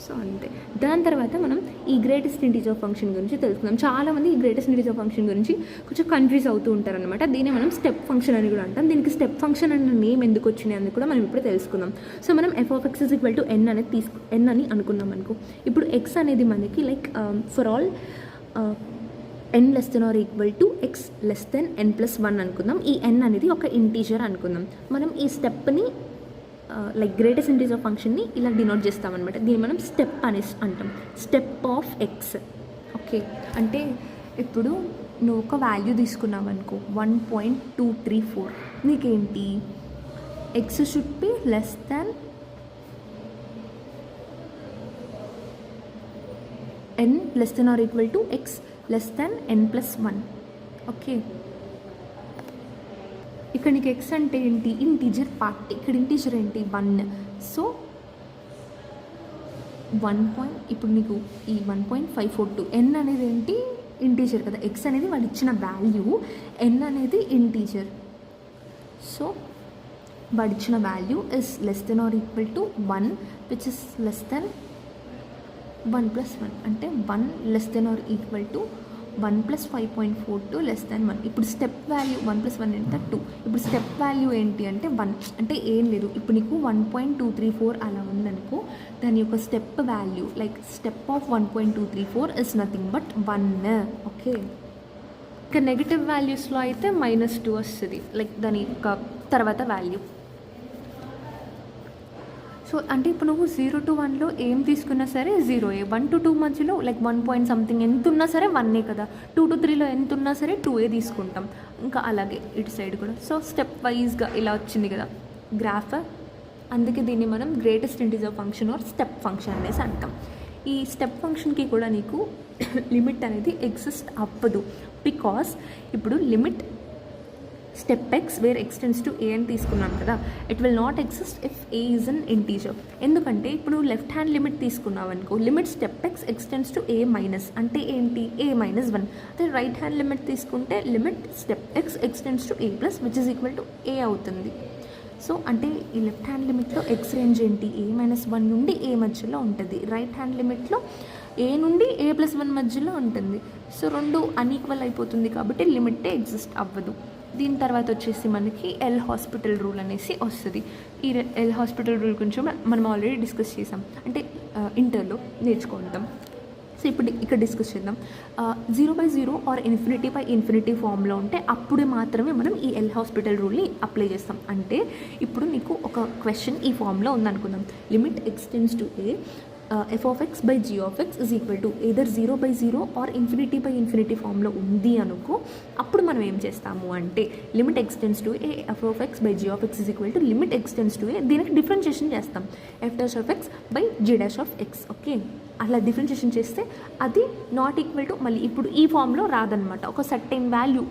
So అంతే. దాని తర్వాత మనం ఈ గ్రేటెస్ట్ ఇంటీజర్ ఫంక్షన్ గురించి తెలుసుకుందాం. చాలామంది ఈ గ్రేటెస్ట్ ఇంటీజర్ ఫంక్షన్ గురించి కొంచెం కన్ఫ్యూజ్ అవుతూ ఉంటారనమాట. దీన్ని మనం స్టెప్ ఫంక్షన్ అని కూడా అంటాం. దీనికి స్టెప్ ఫంక్షన్ అన్న నేమ్ ఎందుకు వచ్చినాయి అని కూడా మనం ఇప్పుడు తెలుసుకుందాం. సో మనం f(x) = n అనేది n అని అనుకున్నాం అనుకో. ఇప్పుడు x అనేది మనకి like for all n <= x n+1 అనుకుందాం. ఈ n అనేది ఒక ఇంటీజర్ అనుకుందాం. మనం ఈ స్టెప్ని లైక్ గ్రేటెస్ట్ ఇంటీజర్ ఫంక్షన్ని ఇలా డినోట్ చేస్తామన్నమాట. దీన్ని మనం స్టెప్ అనేసి అంటాం, స్టెప్ ఆఫ్ ఎక్స్. ఓకే, అంటే ఇప్పుడు నువ్వు ఒక వాల్యూ తీసుకున్నావు అనుకో 1.234, నీకేంటి X should be less than n <= x n+1. Okay, ఇక్కడ నీకు ఎక్స్ అంటే ఏంటి, ఇంటీజర్ పార్ట్. ఇక్కడ ఇంటీజర్ ఏంటి 1. సో 1. ఇప్పుడు నీకు ఈ 1.542 n అనేది ఏంటి, ఇంటీజర్ కదా. ఎక్స్ అనేది వాడు ఇచ్చిన వాల్యూ, n అనేది ఇంటీజర్. సో వాడు ఇచ్చిన వాల్యూ ఇస్ <= 1 విచ్ ఇస్ <1+1 అంటే 1 1 + 5.42 <1. ఇప్పుడు స్టెప్ వాల్యూ 1+1 ఎంత 2. ఇప్పుడు స్టెప్ వాల్యూ ఏంటి అంటే 1. అంటే ఏం లేదు, ఇప్పుడు నీకు 1.234 అలా ఉందనుకో, దాని యొక్క step value like step of 1.234 is nothing but 1. Okay, ఇక నెగిటివ్ వాల్యూస్లో అయితే -2 వస్తుంది లైక్ దాని యొక్క తర్వాత వాల్యూ. సో అంటే ఇప్పుడు నువ్వు 0 to 1లో ఏం తీసుకున్నా సరే 0. 1 to 2 మధ్యలో లైక్ 1 point సంథింగ్ ఎంత ఉన్నా సరే 1 కదా. 2 to 3లో ఎంత ఉన్నా సరే 2 తీసుకుంటాం. ఇంకా అలాగే ఇటు సైడ్ కూడా. సో స్టెప్ వైజ్గా ఇలా వచ్చింది కదా గ్రాఫ్. అందుకే దీన్ని మనం greatest integer function are step function అనేసి అంటాం. ఈ స్టెప్ ఫంక్షన్కి కూడా నీకు లిమిట్ అనేది ఎగ్జిస్ట్ అవ్వదు. బికాస్ ఇప్పుడు limit step x where x → a అని తీసుకున్నాం కదా, it will not exist if a is an integer. ఎందుకంటే ఇప్పుడు లెఫ్ట్ హ్యాండ్ లిమిట్ తీసుకున్నావు అనుకో, limit step x x → a minus అంటే ఏంటి a -1. అదే రైట్ హ్యాండ్ లిమిట్ తీసుకుంటే limit step x x → a plus which is equal to a అవుతుంది. So అంటే ఈ లెఫ్ట్ హ్యాండ్ లిమిట్లో ఎక్స్ రేంజ్ ఏంటి, a -1 నుండి a మధ్యలో ఉంటుంది. రైట్ హ్యాండ్ లిమిట్లో a నుండి a+1 మధ్యలో ఉంటుంది. సో రెండు అన్ఈక్వల్ అయిపోతుంది కాబట్టి లిమిటే ఎగ్జిస్ట్ అవ్వదు. దీని తర్వాత వచ్చేసి మనకి ఎల్ హాస్పిటల్ రూల్ అనేసి వస్తుంది. ఈ ఎల్ హాస్పిటల్ రూల్ గురించి మనం ఆల్రెడీ డిస్కస్ చేసాం, అంటే ఇంటర్లో నేర్చుకుంటాం. సో ఇప్పుడు ఇక్కడ డిస్కస్ చేద్దాం. 0/0 ఆర్ ∞/∞ ఫామ్లో ఉంటే అప్పుడే మాత్రమే మనం ఈ ఎల్ హాస్పిటల్ రూల్ని అప్లై చేస్తాం. అంటే ఇప్పుడు నీకు ఒక క్వశ్చన్ ఈ ఫామ్లో ఉందనుకుందాం, limit x → a f(x/g(x) is equal to either 0/0 or ∞/∞ ఫామ్లో ఉంది అనుకో, అప్పుడు మనం ఏం చేస్తాము అంటే limit x → a f(x/g(x) is equal to limit x → a, దీనికి డిఫరెన్షియేషన్ చేస్తాం f'(x/g'(x). ఓకే, అలా డిఫరెన్షియేషన్ చేస్తే అది నాట్ ఈక్వల్ టు, మళ్ళీ ఇప్పుడు ఈ ఫామ్లో రాదనమాట, ఒక సర్టెన్ వాల్యూ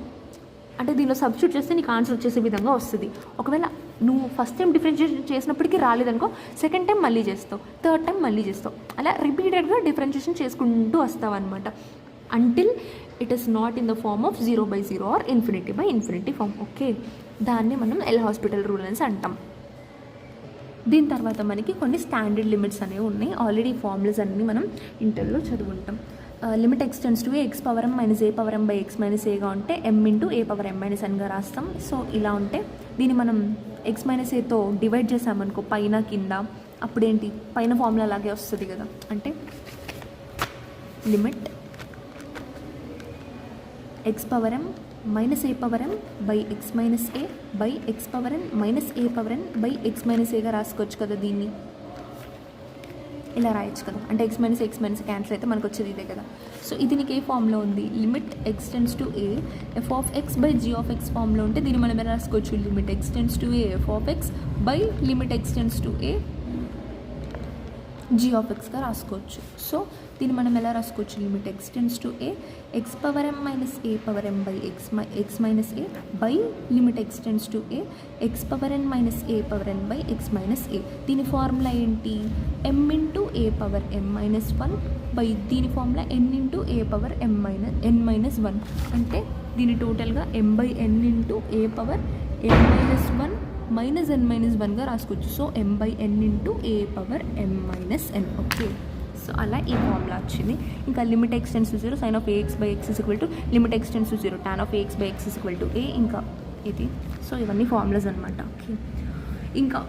అంటే దీనిలో సబ్స్టిట్యూట్ చేస్తే నీకు ఆన్సర్ వచ్చేసే విధంగా వస్తుంది. ఒకవేళ నువ్వు ఫస్ట్ టైం డిఫరెన్షియేషన్ చేసినప్పటికీ రాలేదనుకో, సెకండ్ టైం మళ్ళీ చేస్తావు, థర్డ్ టైం మళ్ళీ చేస్తావు, అలా రిపీటెడ్గా డిఫరెన్షియేషన్ చేసుకుంటూ వస్తావు అనమాట, until it is not in the form of 0/0 or ∞/∞ form. Okay, దాన్ని మనం ఎల్ హాస్పిటల్ రూల్ అనేసి అంటాం. దీని తర్వాత మనకి కొన్ని స్టాండర్డ్ లిమిట్స్ అనేవి ఉన్నాయి. ఆల్రెడీ ఫార్ములాస్ అన్నీ మనం ఇంటర్లో చదువుకుంటాం. Limit x → a x⁻m - a⁻m/x - a గా ఉంటే m × a⁻m - nగా రాస్తాం. సో ఇలా ఉంటే దీన్ని మనం ఎక్స్ మైనస్ ఏతో డివైడ్ చేసామనుకో పైన కింద, అప్పుడేంటి పైన ఫార్ములా అలాగే వస్తుంది కదా. అంటే limit x power m minus a power m by x minus a by x power n minus a power n by x minus ఏగా రాసుకోవచ్చు కదా. దీన్ని ఇలా రాయొచ్చు కదా. అంటే ఎక్స్ మైనస్ క్యాన్సిల్ అయితే మనకు వచ్చేది ఇదే కదా. సో ఇది నీకు ఏ ఫామ్లో ఉంది, limit x tends to a f of x by g of x ఫామ్లో ఉంటే దీన్ని మనం ఎలా రాసుకోవచ్చు, limit x tends to a f of x by limit x tends to a g of ఎక్స్గా రాసుకోవచ్చు. సో దీన్ని మనం ఎలా రాసుకోవచ్చు, limit x tends to a x power m minus a power m by x minus a by limit x tends to a x power n minus a power n by x minus a. దీని formula ఏంటి, m into a power m minus 1 by దీని formula n into a power n minus 1. అంటే దీని టోటల్గా m by n into a power n minus 1 minus n minus 1గా రాసుకోవచ్చు. So m by n into a power m minus n. Okay, so అలా ఈ formula వచ్చింది. ఇంకా limit x tends to 0 sine of a x by x is equal to limit x tends to 0 tan of a x by x is equal to a. ఇంకా ఇది, so ఇవన్నీ formulas అనమాట. Okay, ఇంకా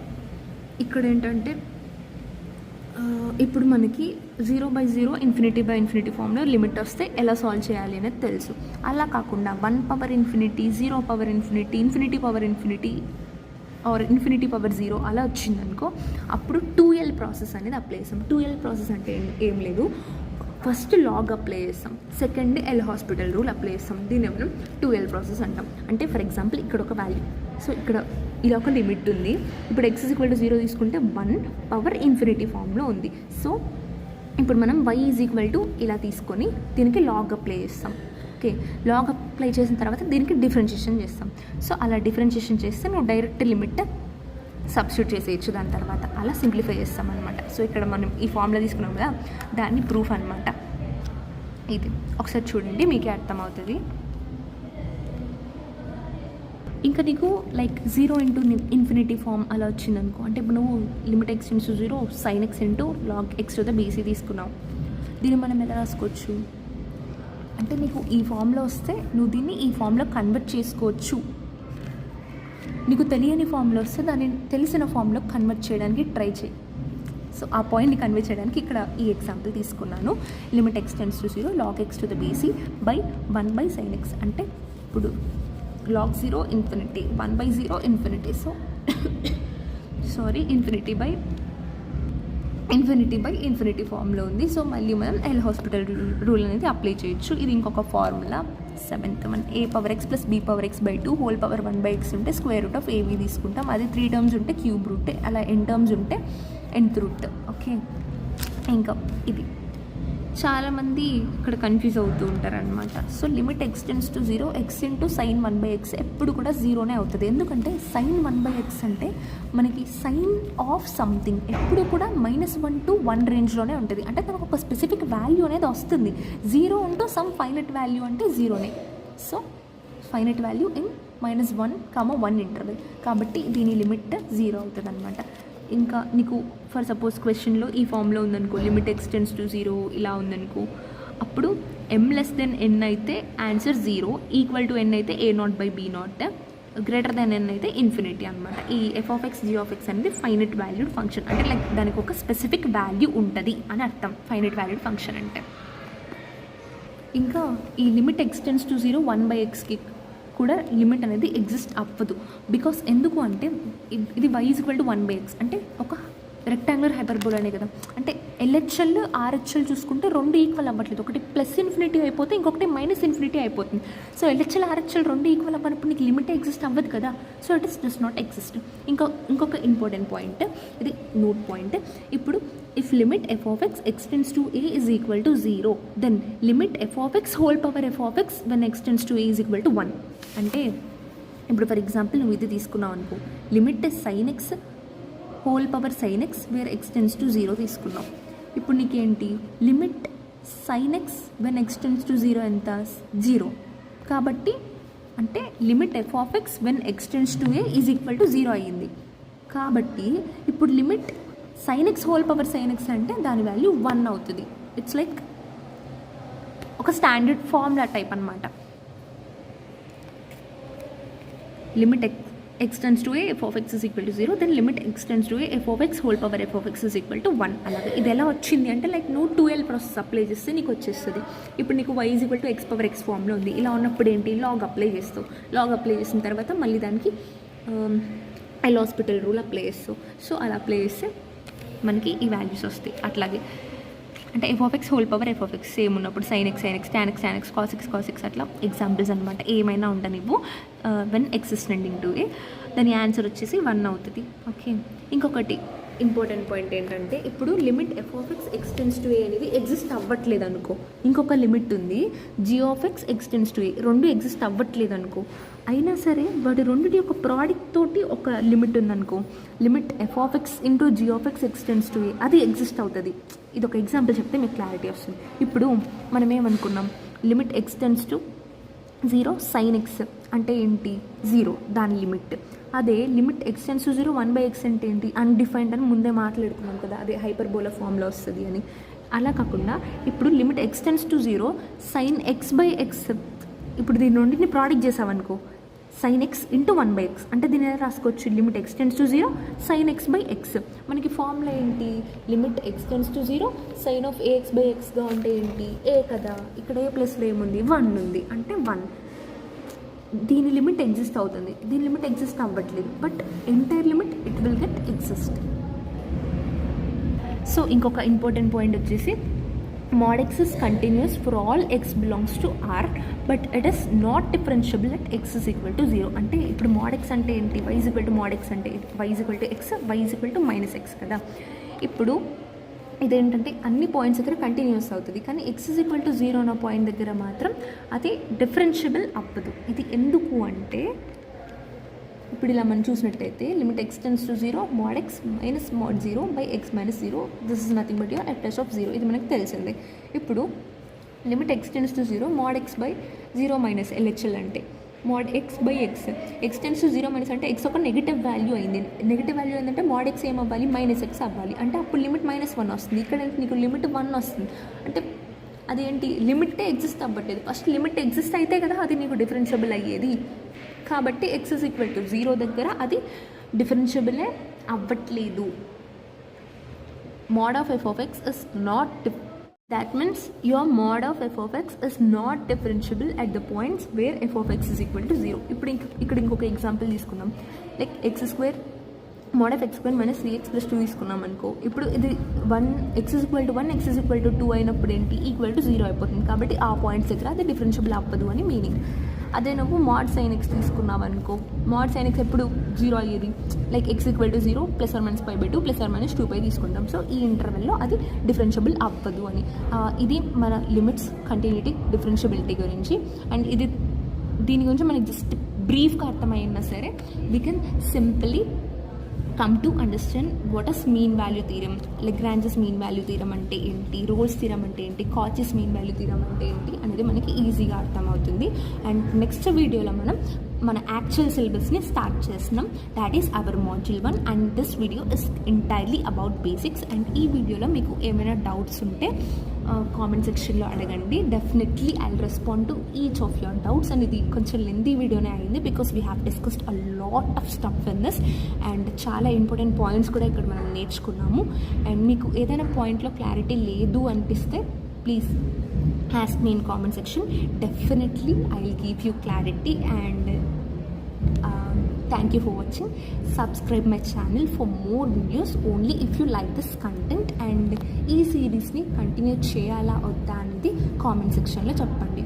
ఇక్కడ ఏంటంటే ఇప్పుడు మనకి 0/0 ఇన్ఫినిటీ బై ఇన్ఫినిటీ ఫామ్లో లిమిట్ వస్తే ఎలా సాల్వ్ చేయాలి అనేది తెలుసు. అలా కాకుండా 1 power infinity, 0 power infinity, infinity power infinity or infinity power 0 అలా వచ్చిందనుకో, అప్పుడు 2L ప్రాసెస్ అనేది అప్లై చేస్తాం. 2L ప్రాసెస్ అంటే ఏం లేదు, ఫస్ట్ లాగ్ అప్లై చేస్తాం, second L hospital rule apply చేస్తాం. దీన్ని మనం 2L ప్రాసెస్ అంటాం. అంటే ఫర్ ఎగ్జాంపుల్ ఇక్కడ ఒక వాల్యూ, సో ఇక్కడ ఇలా ఒక లిమిట్ ఉంది. ఇప్పుడు ఎక్స్ ఈక్వల్ టు 0 తీసుకుంటే 1 పవర్ ఇన్ఫినిటీ ఫామ్లో ఉంది. సో ఇప్పుడు మనం y ఈజ్ ఈక్వల్ టు ఇలా తీసుకొని దీనికి లాగ్ అప్లై చేస్తాం. ఓకే, లాగ్ అప్లై చేసిన తర్వాత దీనికి డిఫరెన్షియేషన్ చేస్తాం. సో అలా డిఫరెన్షియేషన్ చేస్తే నువ్వు డైరెక్ట్ లిమిట్ సబ్స్టిట్యూట్ చేసేయచ్చు దాని తర్వాత. అలా సింప్లిఫై చేస్తాం అనమాట. సో ఇక్కడ మనం ఈ ఫార్ములా తీసుకున్నాం కదా, దాన్ని ప్రూఫ్ అనమాట. ఇది ఒకసారి చూడండి, మీకే అర్థమవుతుంది. ఇంకా నీకు లైక్ 0 ఇంటూ ఇన్ఫినిటీ ఫామ్ అలా వచ్చిందనుకో, అంటే ఇప్పుడు నువ్వు limit x tends to 0 sine x into log x to the base తీసుకున్నావు. దీన్ని మనం ఎలా రాసుకోవచ్చు అంటే, నీకు ఈ ఫామ్లో వస్తే నువ్వు దీన్ని ఈ ఫామ్లో కన్వర్ట్ చేసుకోవచ్చు. నీకు తెలియని ఫామ్లో వస్తే దాన్ని తెలిసిన ఫామ్లో కన్వర్ట్ చేయడానికి ట్రై చేయి. సో ఆ పాయింట్ని కన్వే చేయడానికి ఇక్కడ ఈ ఎగ్జాంపుల్ తీసుకున్నాను. Limit x tends to 0 log x to the base by 1 by sine x. అంటే ఇప్పుడు log 0 infinity, 1/0 infinity. So sorry, infinity by infinity ఫామ్లో ఉంది. సో మళ్ళీ మనం ఎల్ హాస్పిటల్ రూల్ అనేది అప్లై చేయొచ్చు. ఇది ఇంకొక formula 7th one, a power x plus b power x by 2 whole power 1/x ఉంటే స్క్వేర్ రూట్ ఆఫ్ ఏవి తీసుకుంటాం. అది 3 టర్మ్స్ ఉంటే క్యూబ్ రూట్, అలా n టర్మ్స్ ఉంటే nth రూట్. ఓకే, ఇంకా ఇది చాలామంది ఇక్కడ కన్ఫ్యూజ్ అవుతూ ఉంటారు అనమాట. So limit x tends to 0 X into sign 1/x ఎప్పుడు కూడా 0నే అవుతుంది. ఎందుకంటే సైన్ 1/x అంటే మనకి సైన్ ఆఫ్ సంథింగ్ ఎప్పుడు కూడా -1 to 1 రేంజ్లోనే ఉంటుంది. అంటే తనకు ఒక స్పెసిఫిక్ వాల్యూ అనేది వస్తుంది. 0 ఉంటూ సమ్ ఫైనట్ వాల్యూ అంటే 0నే. So finite value in -1, 1 interval, కాబట్టి దీని లిమిట్ 0 అవుతుంది అనమాట. ఇంకా నీకు ఫర్ సపోజ్ క్వశ్చన్లో ఈ ఫామ్లో ఉందనుకో, లిమిట్ ఎక్స్ టెన్స్ టు 0 ఇలా ఉందనుకో, అప్పుడు m<n అయితే ఆన్సర్ 0, ఈక్వల్ టు n అయితే a0/b0, గ్రేటర్ దెన్ n అయితే ఇన్ఫినిటీ అనమాట. ఈ f(x, g(x) అనేది ఫైనట్ వాల్యూడ్ ఫంక్షన్. అంటే లైక్ దానికి ఒక స్పెసిఫిక్ వాల్యూ ఉంటుంది అని అర్థం ఫైనట్ వాల్యూడ్ ఫంక్షన్ అంటే. ఇంకా ఈ లిమిట్ ఎక్స్ టెన్స్ టు 0 1/xకి కూడా లిమిట్ అనేది ఎగ్జిస్ట్ అవ్వదు. బికాస్ ఎందుకు అంటే ఇది y is equal to 1/x అంటే ఒక రెక్టాంగులర్ హైపర్బోలానే కదా. అంటే LHL RHL చూసుకుంటే రెండు ఈక్వల్ అవ్వట్లేదు. ఒకటి +∞ అయిపోతే ఇంకొకటి -∞ అయిపోతుంది. సో LHL RHL రెండు ఈక్వల్ అవ్వనప్పుడు నీకు లిమిట్ ఎగ్జిస్ట్ అవ్వదు కదా. So it is does not exist. ఇంకొక ఇంపార్టెంట్ పాయింట్, ఇది నోట్ పాయింట్. ఇప్పుడు if limit f(x) x tends to a is equal to 0, then limit f(x) whole power f(x) when x tends to a is equal to 1. అంటే ఇప్పుడు for example నువ్వు ఇది తీసుకున్నావు అనుకో, limit sin x whole power sin x where x tends to 0 తీసుకున్నావు. ఇప్పుడు నీకేంటి limit sin x when x tends to 0 ఎంత 0. కాబట్టి అంటే limit f(x) when x tends to a is equal to 0 అయ్యింది. కాబట్టి ఇప్పుడు limit sin x whole power sin x అంటే దాని వాల్యూ 1 అవుతుంది. ఇట్స్ లైక్ ఒక స్టాండర్డ్ ఫార్ములా టైప్ అనమాట. Limit x tends to a f of x is equal to 0, then limit x tends to a f of x whole power f of x is equal to 1. అలాగే ఇది ఎలా వచ్చింది అంటే like నువ్వు 2l process apply చేస్తే నీకు వచ్చేస్తుంది. ఇప్పుడు నీకు y is equal to x power x ఫామ్లో ఉంది. ఇలా ఉన్నప్పుడు ఏంటి, లాగ్ అప్లై చేస్తావు. లాగ్ అప్లై చేసిన తర్వాత మళ్ళీ దానికి ఎల్ హాస్పిటల్ రూల్ అప్లై చేస్తావు. సో అలా అప్లై చేస్తే మనకి ఈ వాల్యూస్ వస్తాయి. అట్లాగే అంటే f of x whole power f of x same ఉన్నప్పుడు sine x tan x cos x అట్లా ఎగ్జాంపుల్స్ అనమాట. ఏమైనా ఉండనివ్వు when x is tending to a, దాని ఆన్సర్ వచ్చేసి 1 అవుతుంది. ఓకే, ఇంకొకటి ఇంపార్టెంట్ పాయింట్ ఏంటంటే ఇప్పుడు limit f of x x tends to a అనేది ఎగ్జిస్ట్ అవ్వట్లేదు అనుకో, ఇంకొక లిమిట్ ఉంది g of x x tends to a, రెండు ఎగ్జిస్ట్ అవ్వట్లేదు అనుకో, అయినా సరే వాటి రెండింటి యొక్క ప్రోడక్ట్ తోటి ఒక లిమిట్ ఉందనుకో, limit f of x into g of x x tends to a, అది ఎగ్జిస్ట్ అవుతుంది. ఇది ఒక ఎగ్జాంపుల్ చెప్తే మీకు క్లారిటీ వస్తుంది. ఇప్పుడు మనం ఏమనుకున్నాం, limit x tends to 0 sine x అంటే ఏంటి 0, దాని లిమిట్. అదే లిమిట్ ఎక్స్టెన్స్ టు 0 1/x అంటే ఏంటి, అన్డిఫైన్డ్ అని ముందే మాట్లాడుకున్నాం కదా, అదే హైపర్బోలా ఫామ్లో వస్తుంది అని. అలా కాకుండా ఇప్పుడు limit x tends to 0 sign x/x, ఇప్పుడు దీని నుండి ప్రోడక్ట్ చేసావనుకో సైన్ ఎక్స్ ఇంటూ 1/x అంటే దీని ఎలా రాసుకోవచ్చు, limit x tends to 0 sign x/x. మనకి ఫార్ములా ఏంటి, limit x tends to 0 sine of ax/xగా ఉంటే ఏంటి ఏ కదా, ఇక్కడ ఏ ప్లస్లో ఏముంది 1 ఉంది అంటే 1. దీని లిమిట్ ఎగ్జిస్ట్ అవుతుంది, దీని లిమిట్ ఎగ్జిస్ట్ అవ్వట్లేదు, but entire limit it will get exist. So ఇంకొక ఇంపార్టెంట్ పాయింట్ వచ్చేసి mod x is continuous for all x belongs to R but it is not differentiable at x is equal to 0. అంటే ఇప్పుడు mod x అంటే ఏంటి, y is equal to mod x అంటే y is equal to x, y is equal to minus x కదా. ఇప్పుడు ఇదేంటంటే అన్ని points దగ్గర కంటిన్యూస్ అవుతుంది, కానీ x is equal to 0 అన్న పాయింట్ దగ్గర మాత్రం అది డిఫరెన్షియబుల్ అవ్వదు. ఇది ఎందుకు అంటే ఇప్పుడు ఇలా మనం చూసినట్టయితే limit x tends to 0 mod x minus mod 0 by x minus 0, this is nothing but your f of 0, ఇది మనకు తెలిసిందే. ఇప్పుడు limit x tends to 0 mod x by 0 minus LHL అంటే mod x by x, x tense to 0 minus అంటే x ఒక negative value అయింది. Negative value ఏంటంటే mod x ఏం అవ్వాలి, మైనస్ x అవ్వాలి, అంటే అప్పుడు లిమిట్ -1 వస్తుంది. ఇక్కడ నీకు లిమిట్ 1 వస్తుంది, అంటే అదేంటి లిమిటే ఎగ్జిస్ట్ అవ్వట్లేదు. ఫస్ట్ లిమిట్ ఎగ్జిస్ట్ అయితే కదా అది నీకు డిఫరెన్షియబుల్ అయ్యేది. కాబట్టి x is equal to 0 దగ్గర అది డిఫరెన్షియబులే అవ్వట్లేదు. mod of f of x is not that means your mod of f of x is not differentiable at the points where f of x is equal to 0. ఇప్పుడు ఇక్కడ ఇంకొక example తీసుకుందాం, like x² mod of x² minus 3x + 2 తీసుకున్నాం అనుకో. ఇప్పుడు ఇది 1 x is equal to 1 x is equal to 2 అయినప్పుడు ఏంటి ఈక్వల్ టు 0 అయిపోతుంది. కాబట్టి ఆ పాయింట్స్ దగ్గర అది డిఫరెన్షియబుల్ అవ్వదు అని మీనింగ్. అదే నువ్వు mod sin x తీసుకున్నావు అనుకో, mod sin x ఎప్పుడు 0 అయ్యేది, లైక్ x ఈక్వల్ టు 0 ± π/2 ± 2π తీసుకుంటాం. సో ఈ ఇంటర్వెల్లో అది డిఫరెన్షియబుల్ అవ్వదు అని. ఇది మన లిమిట్స్ కంటిన్యూటీ డిఫరెన్షియబిలిటీ గురించి. అండ్ ఇది దీని గురించి మనకి జస్ట్ బ్రీఫ్గా అర్థమైనా సరే we can simply come to understand what is mean value theorem, Lagrange's mean value theorem అంటే ఏంటి, రోల్స్ థీరం అంటే ఏంటి, కాచీస్ మీన్ వాల్యూ థీరం అంటే ఏంటి అనేది మనకి ఈజీగా అర్థమవుతుంది. అండ్ నెక్స్ట్ వీడియోలో మనం మన యాక్చువల్ సిలబస్ని స్టార్ట్ చేస్తున్నాం, that is our module 1 and this video is entirely about basics. And ఈ వీడియోలో మీకు ఏమైనా డౌట్స్ ఉంటే కామెంట్ సెక్షన్లో అడగండి, definitely I will respond to each of your doubts. And ఇది కొంచెం లెంతీ వీడియోనే అయింది because we have discussed a lot of stuff in this and చాలా ఇంపార్టెంట్ పాయింట్స్ కూడా ఇక్కడ మనం నేర్చుకున్నాము. అండ్ మీకు ఏదైనా పాయింట్లో క్లారిటీ లేదు అనిపిస్తే please ask me in comment section, definitely I will give you clarity. And thank you for watching. Subscribe my channel for more videos only if you like this content. And ee series ni continue cheyala odda anedi comment section lo cheppandi.